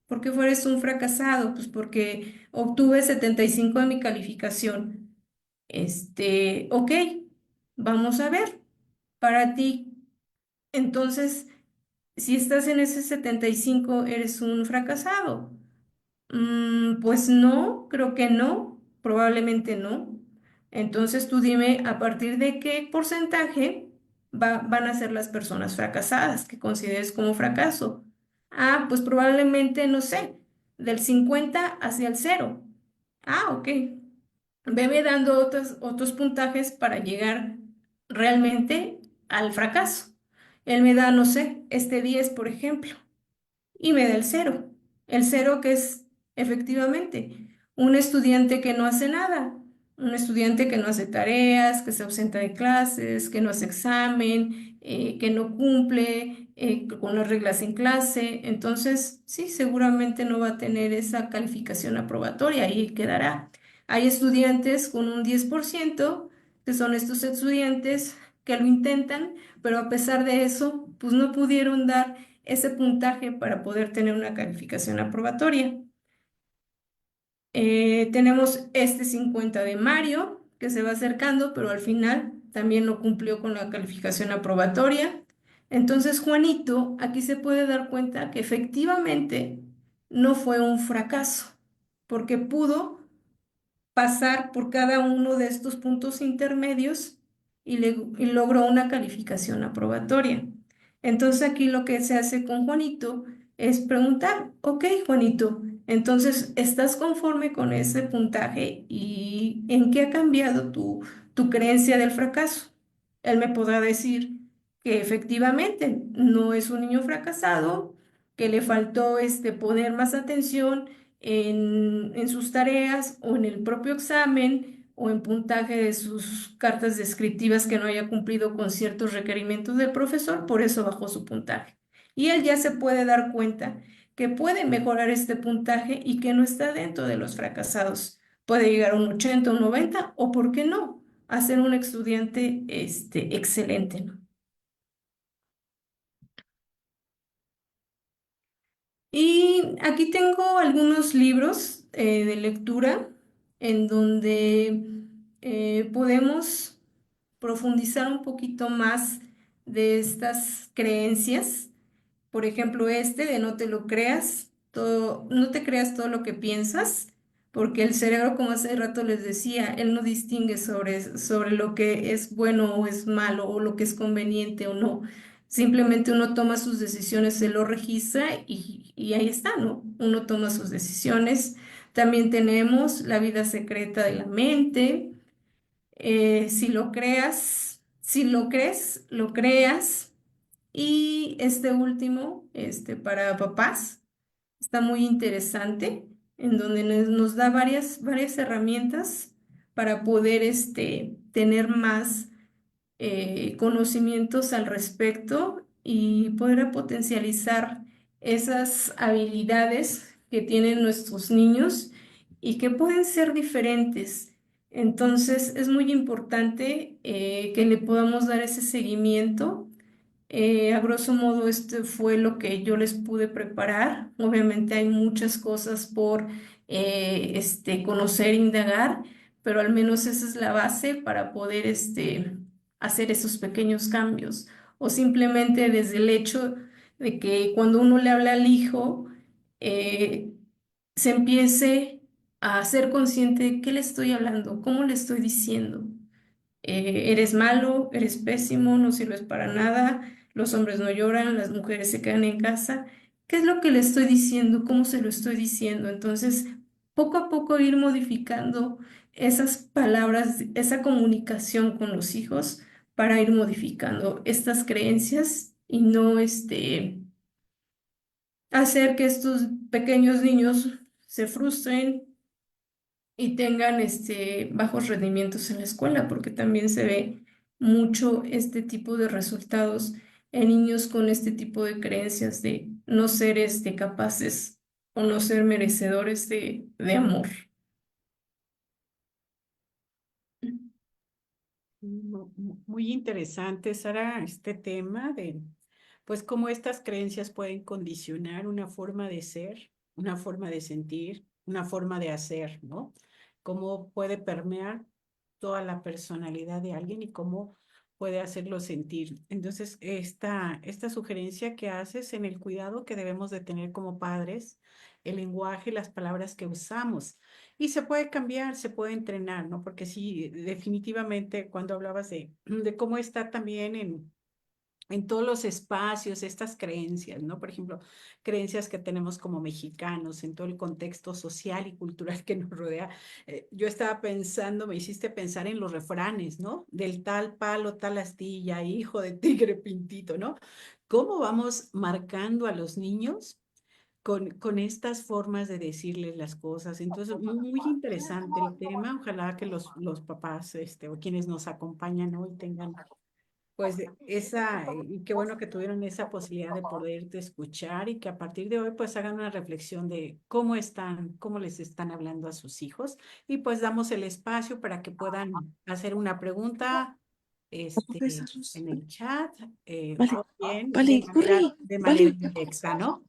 ¿Por qué fueres un fracasado? Pues porque obtuve 75 de mi calificación. Ok, vamos a ver. Para ti, entonces, si estás en ese 75, eres un fracasado. Pues no, creo que no, probablemente no. Entonces tú dime a partir de qué porcentaje van a ser las personas fracasadas que consideres como fracaso. Ah, pues probablemente, no sé, del 50 hacia el 0. Ah, ok. Veme dando otros puntajes para llegar realmente al fracaso. Él me da, no sé, 10, por ejemplo y me da el 0. El 0 que es efectivamente un estudiante que no hace nada, un estudiante que no hace tareas, que se ausenta de clases, que no hace examen, que no cumple con las reglas en clase. Entonces, sí, seguramente no va a tener esa calificación aprobatoria y quedará. Hay estudiantes con un 10%, que son estos estudiantes que lo intentan, pero a pesar de eso, pues no pudieron dar ese puntaje para poder tener una calificación aprobatoria. Tenemos 50 de Mario, que se va acercando, pero al final también no cumplió con la calificación aprobatoria. Entonces, Juanito, aquí se puede dar cuenta que efectivamente no fue un fracaso, porque pudo pasar por cada uno de estos puntos intermedios y logró una calificación aprobatoria. Entonces aquí lo que se hace con Juanito es preguntar, ok, Juanito, entonces, ¿estás conforme con ese puntaje y en qué ha cambiado tu creencia del fracaso? Él me podrá decir que efectivamente no es un niño fracasado, que le faltó poner más atención en sus tareas o en el propio examen o en puntaje de sus cartas descriptivas que no haya cumplido con ciertos requerimientos del profesor, por eso bajó su puntaje. Y él ya se puede dar cuenta que puede mejorar este puntaje y que no está dentro de los fracasados. Puede llegar a un 80, un 90 o, ¿por qué no?, a ser un estudiante excelente, ¿no? Y aquí tengo algunos libros de lectura en donde podemos profundizar un poquito más de estas creencias. Por ejemplo, de no te lo creas, no te creas todo lo que piensas, porque el cerebro, como hace rato les decía, él no distingue sobre lo que es bueno o es malo, o lo que es conveniente o no, Simplemente uno toma sus decisiones, se lo registra y ahí está, ¿no? Uno toma sus decisiones. También tenemos la vida secreta de la mente. Si lo creas, si lo crees, lo creas. Y este último, para papás, está muy interesante, en donde nos da varias herramientas para poder, tener más conocimientos al respecto y poder potencializar esas habilidades que tienen nuestros niños y que pueden ser diferentes. Entonces, es muy importante que le podamos dar ese seguimiento. A grosso modo, este fue lo que yo les pude preparar. Obviamente hay muchas cosas por conocer, indagar, pero al menos esa es la base para poder hacer esos pequeños cambios. O simplemente desde el hecho de que cuando uno le habla al hijo, eh, se empiece a ser consciente de qué le estoy hablando, cómo le estoy diciendo. Eres malo, eres pésimo, no sirves para nada, los hombres no lloran, las mujeres se quedan en casa. ¿Qué es lo que le estoy diciendo? ¿Cómo se lo estoy diciendo? Entonces, poco a poco ir modificando esas palabras, esa comunicación con los hijos para ir modificando estas creencias y no hacer que estos pequeños niños se frustren y tengan bajos rendimientos en la escuela, porque también se ve mucho este tipo de resultados en niños con este tipo de creencias de no ser capaces o no ser merecedores de amor. Muy interesante, Sara, este tema de, pues, cómo estas creencias pueden condicionar una forma de ser, una forma de sentir, una forma de hacer, ¿no? Cómo puede permear toda la personalidad de alguien y cómo puede hacerlo sentir. Entonces, esta sugerencia que haces en el cuidado que debemos de tener como padres, el lenguaje, las palabras que usamos. Y se puede cambiar, se puede entrenar, ¿no? Porque sí, definitivamente cuando hablabas de cómo está también en todos los espacios estas creencias, ¿no? Por ejemplo, creencias que tenemos como mexicanos en todo el contexto social y cultural que nos rodea. Yo estaba pensando, me hiciste pensar en los refranes, ¿no? Del tal palo, tal astilla, hijo de tigre pintito, ¿no? ¿Cómo vamos marcando a los niños con estas formas de decirles las cosas? Entonces, muy interesante el tema. Ojalá que los papás, o quienes nos acompañan hoy tengan, pues, y qué bueno que tuvieron esa posibilidad de poderte escuchar y que a partir de hoy, pues, hagan una reflexión de cómo les están hablando a sus hijos. Y pues damos el espacio para que puedan hacer una pregunta, en el chat, Vale, o bien vale, corre, de manera vale. directa, ¿no?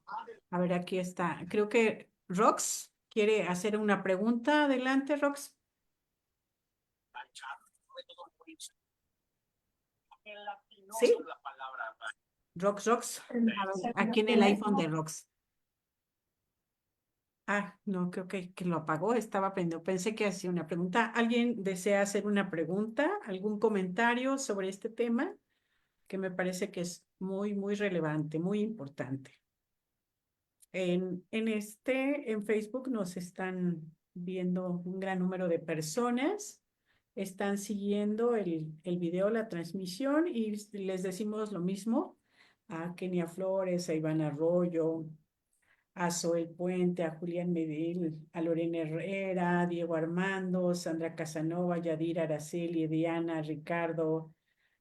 A ver, aquí está. Creo que Rox quiere hacer una pregunta. Adelante, Rox. ¿Sí? Rox. A ver, aquí en el iPhone de Rox. Ah, no, creo que lo apagó. Estaba aprendiendo. Pensé que hacía una pregunta. ¿Alguien desea hacer una pregunta? ¿Algún comentario sobre este tema? Que me parece que es muy relevante, muy importante. En Facebook nos están viendo un gran número de personas, están siguiendo el video, la transmisión, y les decimos lo mismo a Kenia Flores, a Iván Arroyo, a Zoe Puente, a Julián Medel, a Lorena Herrera, a Diego Armando, Sandra Casanova, Yadira Araceli, Diana, Ricardo,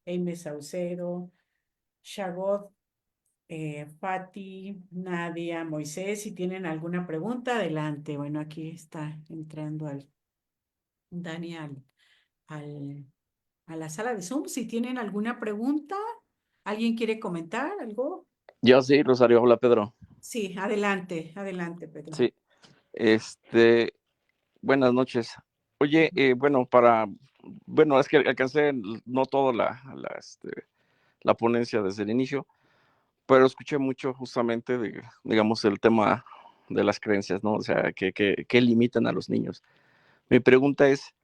Aime Saucedo, Shagot, Fati, Nadia, Moisés, si tienen alguna pregunta, adelante. Bueno, aquí está entrando Dani al- a la sala de Zoom. Si tienen alguna pregunta, ¿alguien quiere comentar algo? Yo sí, Rosario, hola Pedro. Sí, adelante, Pedro. Sí, buenas noches. Oye, bueno, es que alcancé no toda la ponencia desde el inicio, pero escuché mucho justamente digamos, el tema de las creencias, ¿no? O sea, que limitan a los niños. Mi pregunta es,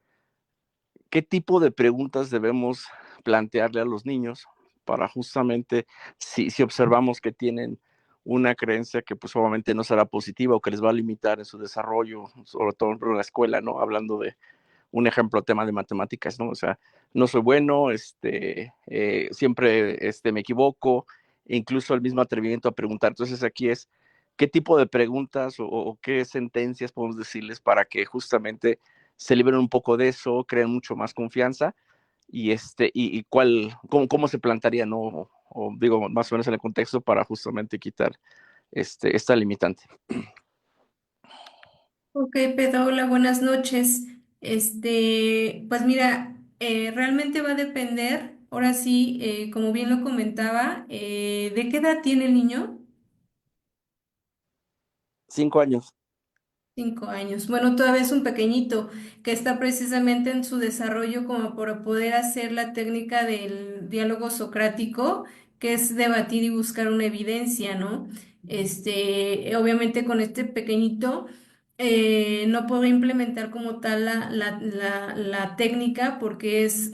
¿qué tipo de preguntas debemos plantearle a los niños para justamente si observamos que tienen una creencia que pues obviamente no será positiva o que les va a limitar en su desarrollo, sobre todo en la escuela, ¿no? Hablando de un ejemplo, tema de matemáticas, ¿no? O sea, no soy bueno, siempre me equivoco, e incluso el mismo atrevimiento a preguntar. Entonces aquí es, ¿qué tipo de preguntas o qué sentencias podemos decirles para que justamente se liberen un poco de eso, creen mucho más confianza y cómo se plantaría, ¿no? O digo, más o menos en el contexto para justamente quitar esta limitante. Ok, Pedro, hola, buenas noches. Pues mira, realmente va a depender, ahora sí, como bien lo comentaba, ¿de qué edad tiene el niño? 5 años. 5 años. Bueno, todavía es un pequeñito que está precisamente en su desarrollo como para poder hacer la técnica del diálogo socrático, que es debatir y buscar una evidencia, ¿no? Obviamente con este pequeñito no puedo implementar como tal la técnica porque es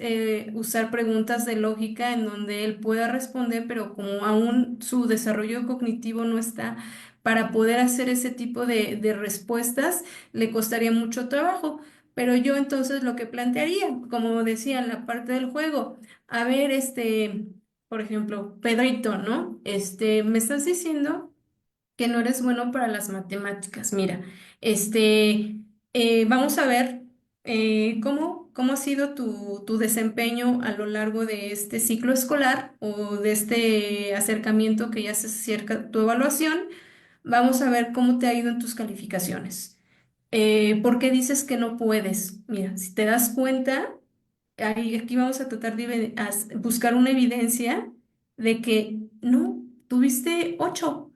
usar preguntas de lógica en donde él pueda responder, pero como aún su desarrollo cognitivo no está para poder hacer ese tipo de respuestas le costaría mucho trabajo. Pero yo entonces lo que plantearía, como decía en la parte del juego, a ver, por ejemplo, Pedrito, ¿no? Me estás diciendo que no eres bueno para las matemáticas. Mira, vamos a ver cómo ha sido tu desempeño a lo largo de este ciclo escolar o de este acercamiento que ya se acerca tu evaluación. Vamos a ver cómo te ha ido en tus calificaciones. ¿Por qué dices que no puedes? Mira, si te das cuenta, aquí vamos a tratar de buscar una evidencia de que no, tuviste 8.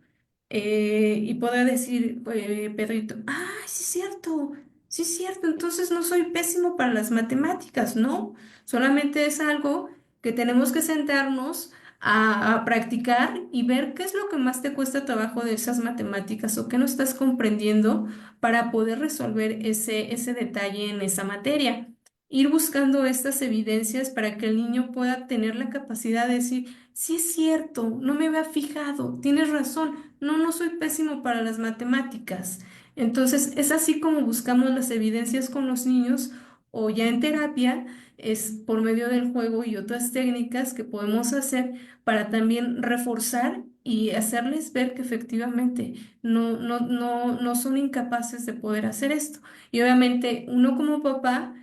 Y pueda decir Pedrito, ah, sí es cierto, entonces no soy pésimo para las matemáticas, ¿no? Solamente es algo que tenemos que sentarnos a practicar y ver qué es lo que más te cuesta trabajo de esas matemáticas o qué no estás comprendiendo para poder resolver ese detalle en esa materia. Ir buscando estas evidencias para que el niño pueda tener la capacidad de decir, sí es cierto, no me había fijado, tienes razón, no soy pésimo para las matemáticas. Entonces, es así como buscamos las evidencias con los niños o ya en terapia, es por medio del juego y otras técnicas que podemos hacer para también reforzar y hacerles ver que efectivamente no son incapaces de poder hacer esto. Y obviamente uno como papá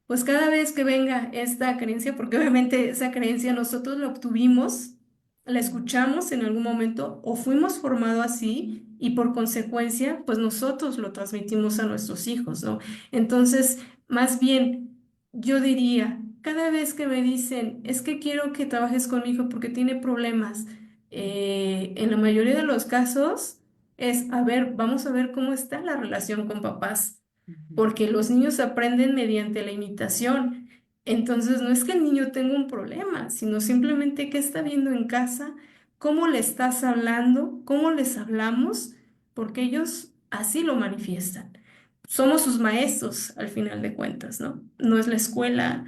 pues cada vez que venga esta creencia, porque obviamente esa creencia nosotros la obtuvimos, la escuchamos en algún momento o fuimos formados así y por consecuencia, pues nosotros lo transmitimos a nuestros hijos, ¿no? Entonces, más bien, yo diría, cada vez que me dicen, es que quiero que trabajes con mi hijo porque tiene problemas, en la mayoría de los casos es, a ver, vamos a ver cómo está la relación con papás porque los niños aprenden mediante la imitación. Entonces, no es que el niño tenga un problema, sino simplemente qué está viendo en casa, cómo le estás hablando, cómo les hablamos, porque ellos así lo manifiestan. Somos sus maestros, al final de cuentas, ¿no? No es la escuela,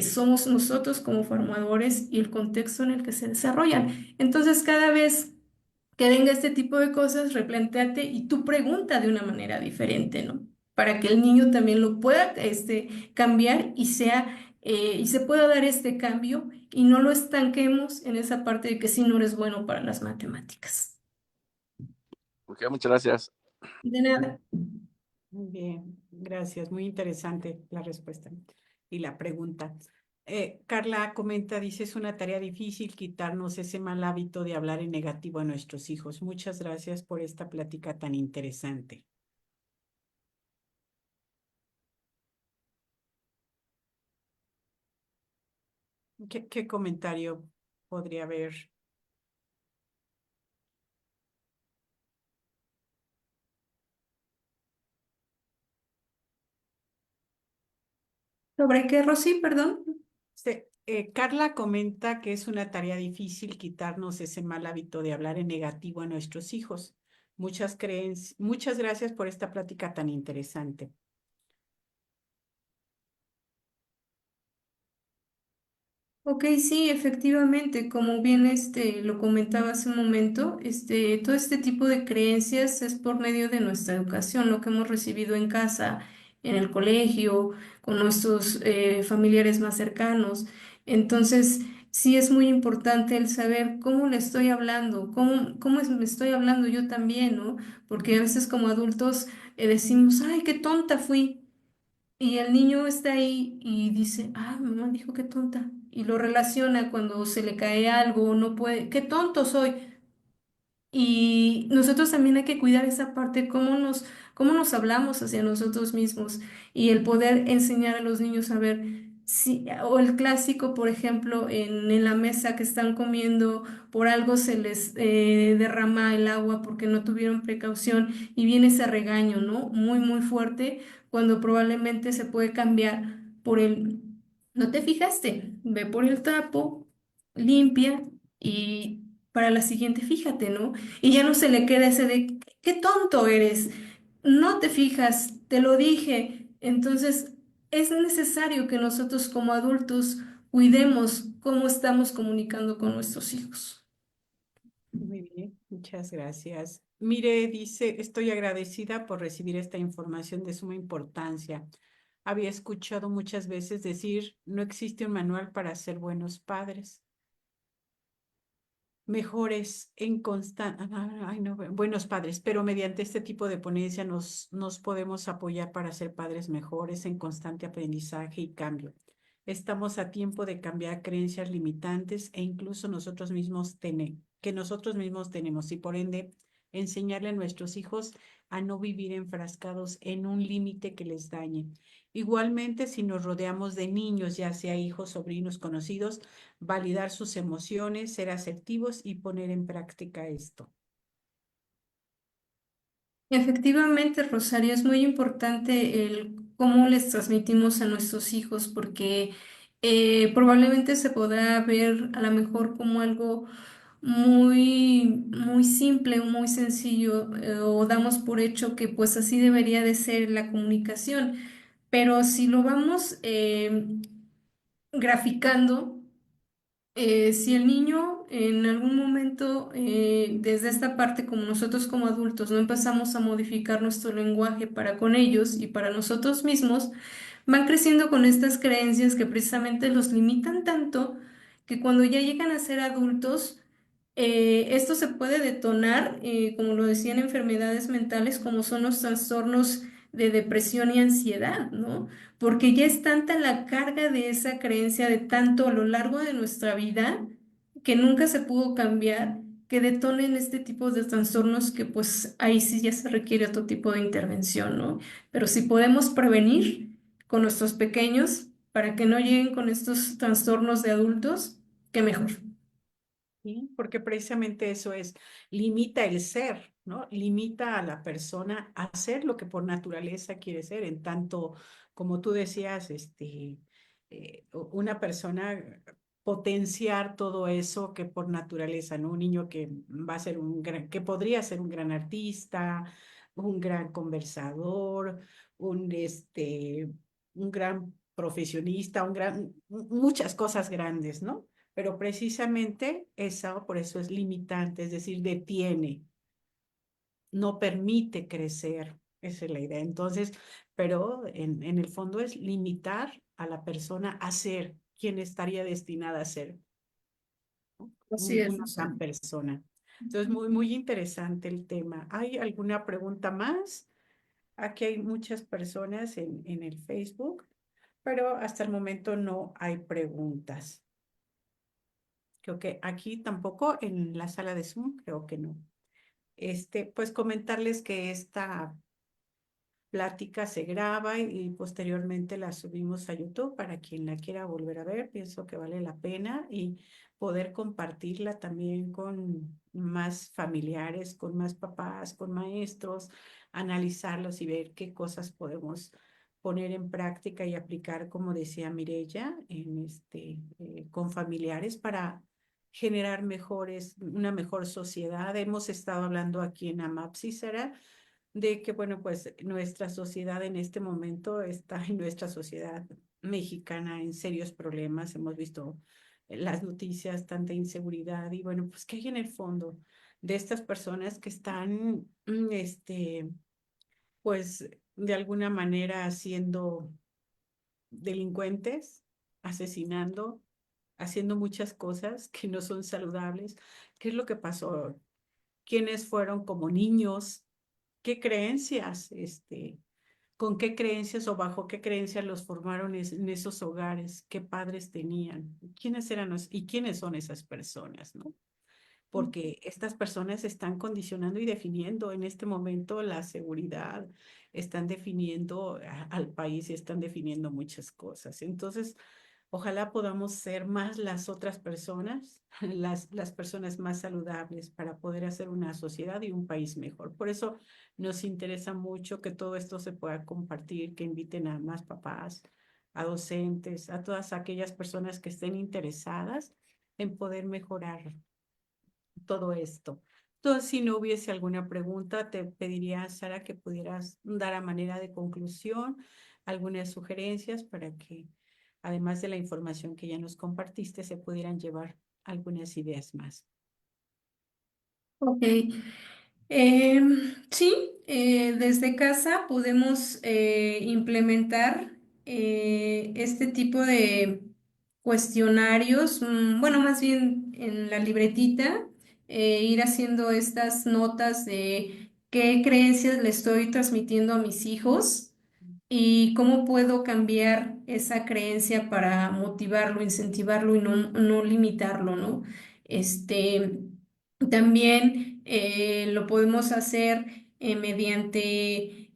somos nosotros como formadores y el contexto en el que se desarrollan. Entonces, cada vez que venga este tipo de cosas, replantéate y tú pregunta de una manera diferente, ¿no? Para que el niño también lo pueda cambiar y se pueda dar este cambio y no lo estanquemos en esa parte de que si no eres bueno para las matemáticas. Ok, muchas gracias. De nada. Muy bien, gracias. Muy interesante la respuesta y la pregunta. Carla comenta, dice, es una tarea difícil quitarnos ese mal hábito de hablar en negativo a nuestros hijos. Muchas gracias por esta plática tan interesante. ¿Qué comentario podría haber? ¿Sobre qué, Rosy? Perdón. Carla comenta que es una tarea difícil quitarnos ese mal hábito de hablar en negativo a nuestros hijos. Muchas gracias por esta plática tan interesante. Ok, sí, efectivamente, como bien lo comentaba hace un momento, todo este tipo de creencias es por medio de nuestra educación, lo que hemos recibido en casa, en el colegio, con nuestros familiares más cercanos. Entonces, sí es muy importante el saber cómo le estoy hablando, me estoy hablando yo también, ¿no? Porque a veces como adultos decimos, ay, qué tonta fui. Y el niño está ahí y dice, ah, mamá dijo qué tonta. Y lo relaciona cuando se le cae algo, no puede, qué tonto soy. Y nosotros también hay que cuidar esa parte, cómo nos hablamos hacia nosotros mismos y el poder enseñar a los niños a ver si, o el clásico, por ejemplo, en la mesa que están comiendo, por algo se les derrama el agua porque no tuvieron precaución y viene ese regaño, ¿no? Muy, muy fuerte, cuando probablemente se puede cambiar por el, no te fijaste, ve por el trapo, limpia y para la siguiente fíjate, ¿no? Y ya no se le queda ese de, qué tonto eres, no te fijas, te lo dije. Entonces, es necesario que nosotros como adultos cuidemos cómo estamos comunicando con nuestros hijos. Muy bien, muchas gracias. Mire, dice, estoy agradecida por recibir esta información de suma importancia. Había escuchado muchas veces decir, no existe un manual para ser buenos padres. Mejores en constante, buenos padres, pero mediante este tipo de ponencia nos podemos apoyar para ser padres mejores en constante aprendizaje y cambio. Estamos a tiempo de cambiar creencias limitantes e incluso que nosotros mismos tenemos y por ende enseñarle a nuestros hijos a no vivir enfrascados en un límite que les dañe. Igualmente, si nos rodeamos de niños, ya sea hijos, sobrinos, conocidos, validar sus emociones, ser asertivos y poner en práctica esto. Efectivamente, Rosario, es muy importante el cómo les transmitimos a nuestros hijos, porque probablemente se podrá ver a lo mejor como algo muy, muy simple, muy sencillo, o damos por hecho que pues así debería de ser la comunicación. Pero si lo vamos graficando, si el niño en algún momento, desde esta parte, como nosotros como adultos, no empezamos a modificar nuestro lenguaje para con ellos y para nosotros mismos, van creciendo con estas creencias que precisamente los limitan tanto que cuando ya llegan a ser adultos, esto se puede detonar, como lo decían, enfermedades mentales como son los trastornos de depresión y ansiedad, ¿no? Porque ya es tanta la carga de esa creencia de tanto a lo largo de nuestra vida que nunca se pudo cambiar, que detonen este tipo de trastornos que pues ahí sí ya se requiere otro tipo de intervención, ¿no? Pero si podemos prevenir con nuestros pequeños para que no lleguen con estos trastornos de adultos, qué mejor. ¿Sí? Porque precisamente eso es, limita el ser, ¿no? Limita a la persona a ser lo que por naturaleza quiere ser, en tanto, como tú decías, una persona potenciar todo eso que por naturaleza, ¿no? Un niño que va a ser que podría ser un gran artista, un gran conversador, un gran profesionista, muchas cosas grandes, ¿no? Pero precisamente eso, por eso es limitante, es decir, detiene, no permite crecer, esa es la idea. Entonces, pero en el fondo es limitar a la persona a ser quien estaría destinada a ser, ¿no? Así es, Una gran Rosario. persona. Entonces, muy, muy interesante el tema. ¿Hay alguna pregunta más? Aquí hay muchas personas en el Facebook, pero hasta el momento no hay preguntas. Creo que aquí tampoco en la sala de Zoom, creo que no. Pues comentarles que esta plática se graba y posteriormente la subimos a YouTube para quien la quiera volver a ver. Pienso que vale la pena y poder compartirla también con más familiares, con más papás, con maestros, analizarlos y ver qué cosas podemos poner en práctica y aplicar, como decía Mireya, con familiares para generar una mejor sociedad. Hemos estado hablando aquí en AMAPSI, Sara, de que, bueno, pues nuestra sociedad en este momento está en nuestra sociedad mexicana en serios problemas. Hemos visto las noticias, tanta inseguridad y bueno, pues ¿qué hay en el fondo de estas personas que están, pues de alguna manera siendo delincuentes, asesinando, haciendo muchas cosas que no son saludables? ¿Qué es lo que pasó? ¿Quiénes fueron como niños? ¿Qué creencias, con qué creencias o bajo qué creencias los formaron en esos hogares? ¿Qué padres tenían? ¿Quiénes eran y quiénes son esas personas, no? Porque estas personas están condicionando y definiendo en este momento la seguridad, están definiendo al país y están definiendo muchas cosas. Entonces, ojalá podamos ser más las otras personas, las personas más saludables para poder hacer una sociedad y un país mejor. Por eso nos interesa mucho que todo esto se pueda compartir, que inviten a más papás, a docentes, a todas aquellas personas que estén interesadas en poder mejorar todo esto. Entonces, si no hubiese alguna pregunta, te pediría, Sara, que pudieras dar a manera de conclusión algunas sugerencias para que, además de la información que ya nos compartiste, se pudieran llevar algunas ideas más. Ok. Sí, desde casa podemos implementar este tipo de cuestionarios, bueno, más bien en la libretita, ir haciendo estas notas de qué creencias le estoy transmitiendo a mis hijos y cómo puedo cambiar esa creencia para motivarlo, incentivarlo y no limitarlo, ¿no? Este, también lo podemos hacer mediante,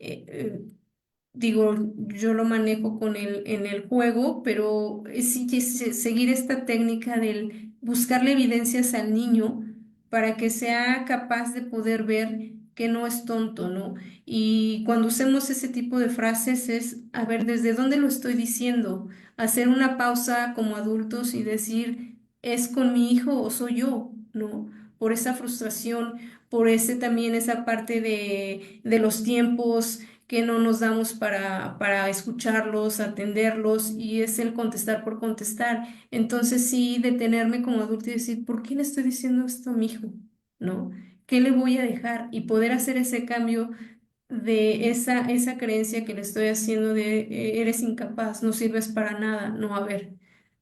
digo, yo lo manejo en el juego, pero sí que seguir esta técnica del buscarle evidencias al niño para que sea capaz de poder ver que no es tonto, ¿no? Y cuando usemos ese tipo de frases es, a ver, ¿desde dónde lo estoy diciendo? Hacer una pausa como adultos y decir, ¿es con mi hijo o soy yo? ¿No? Por esa frustración, por ese también esa parte de los tiempos que no nos damos para escucharlos, atenderlos, y es el contestar por contestar. Entonces sí, detenerme como adulto y decir, ¿por qué le estoy diciendo esto a mi hijo? ¿No? ¿Qué le voy a dejar? Y poder hacer ese cambio de esa creencia que le estoy haciendo de eres incapaz, no sirves para nada. No, a ver,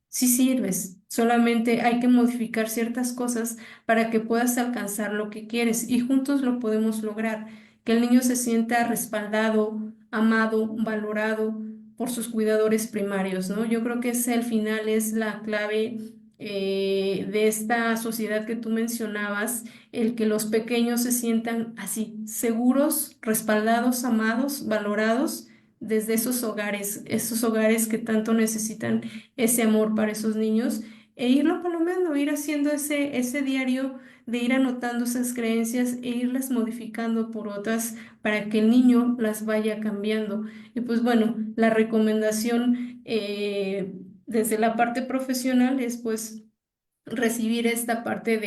sí sirves, solamente hay que modificar ciertas cosas para que puedas alcanzar lo que quieres y juntos lo podemos lograr, que el niño se sienta respaldado, amado, valorado por sus cuidadores primarios, ¿no? Yo creo que ese al final es la clave de esta sociedad que tú mencionabas, el que los pequeños se sientan así, seguros, respaldados, amados, valorados desde esos hogares que tanto necesitan ese amor para esos niños e irlo palomeando, ir haciendo ese diario de ir anotando esas creencias e irlas modificando por otras para que el niño las vaya cambiando. Y pues bueno, la recomendación desde la parte profesional es pues recibir esta parte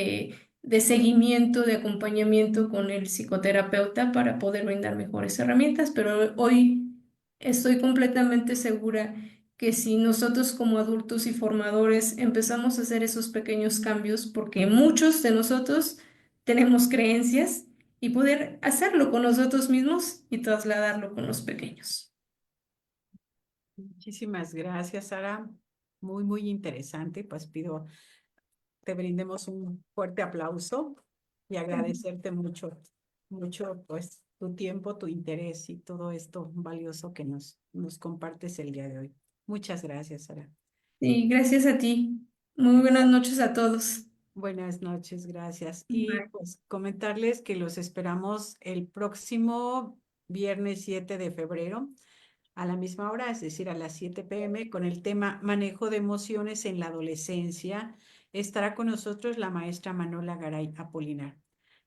de seguimiento, de acompañamiento con el psicoterapeuta para poder brindar mejores herramientas, pero hoy estoy completamente segura que si nosotros como adultos y formadores empezamos a hacer esos pequeños cambios, porque muchos de nosotros tenemos creencias, y poder hacerlo con nosotros mismos y trasladarlo con los pequeños. Muchísimas gracias, Sara. Muy, muy interesante. Pues pido te brindemos un fuerte aplauso y agradecerte mucho, mucho, pues, tu tiempo, tu interés y todo esto valioso que nos compartes el día de hoy. Muchas gracias, Sara. Y gracias a ti. Muy buenas noches a todos. Buenas noches, gracias. Y Bye. pues comentarles que los esperamos el próximo viernes 7 de febrero a la misma hora, es decir, a las 7 p.m., con el tema Manejo de emociones en la adolescencia. Estará con nosotros la maestra Manuela Garay Apolinar.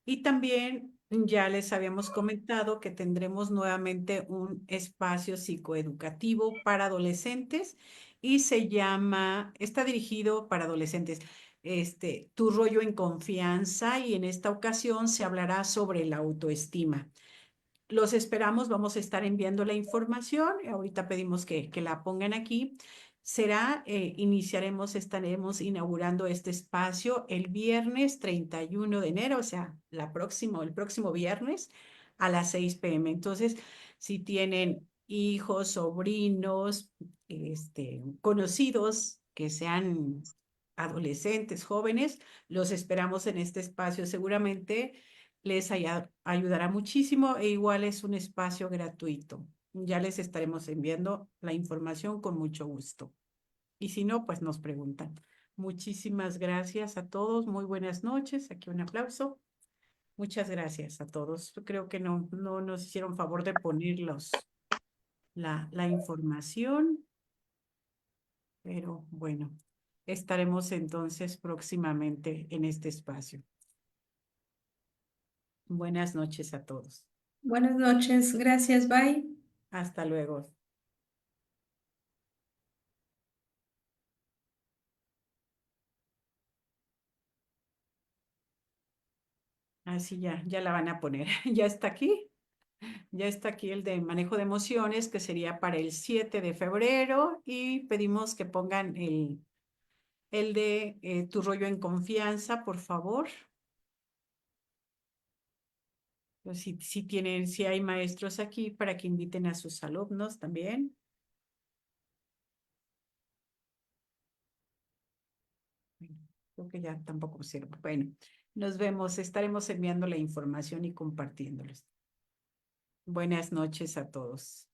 Y también ya les habíamos comentado que tendremos nuevamente un espacio psicoeducativo para adolescentes y está dirigido para adolescentes, Tu rollo en confianza, y en esta ocasión se hablará sobre la autoestima. Los esperamos, vamos a estar enviando la información. Ahorita pedimos que la pongan aquí. estaremos inaugurando este espacio el viernes 31 de enero, o sea, el próximo viernes a las 6 p.m. Entonces, si tienen hijos, sobrinos, conocidos que sean adolescentes, jóvenes, los esperamos en este espacio. Seguramente les ayudará muchísimo e igual es un espacio gratuito. Ya les estaremos enviando la información con mucho gusto. Y si no, pues nos preguntan. Muchísimas gracias a todos. Muy buenas noches. Aquí un aplauso. Muchas gracias a todos. Creo que no nos hicieron favor de ponerlos la información, pero bueno, estaremos entonces próximamente en este espacio. Buenas noches a todos. Buenas noches, gracias, bye. Hasta luego. Así ya la van a poner. Ya está aquí. Ya está aquí el de manejo de emociones, que sería para el 7 de febrero, y pedimos que pongan el de tu rollo en confianza, por favor. Pues si hay maestros aquí para que inviten a sus alumnos también. Bueno, creo que ya tampoco sirve. Bueno, nos vemos. Estaremos enviando la información y compartiéndolos. Buenas noches a todos.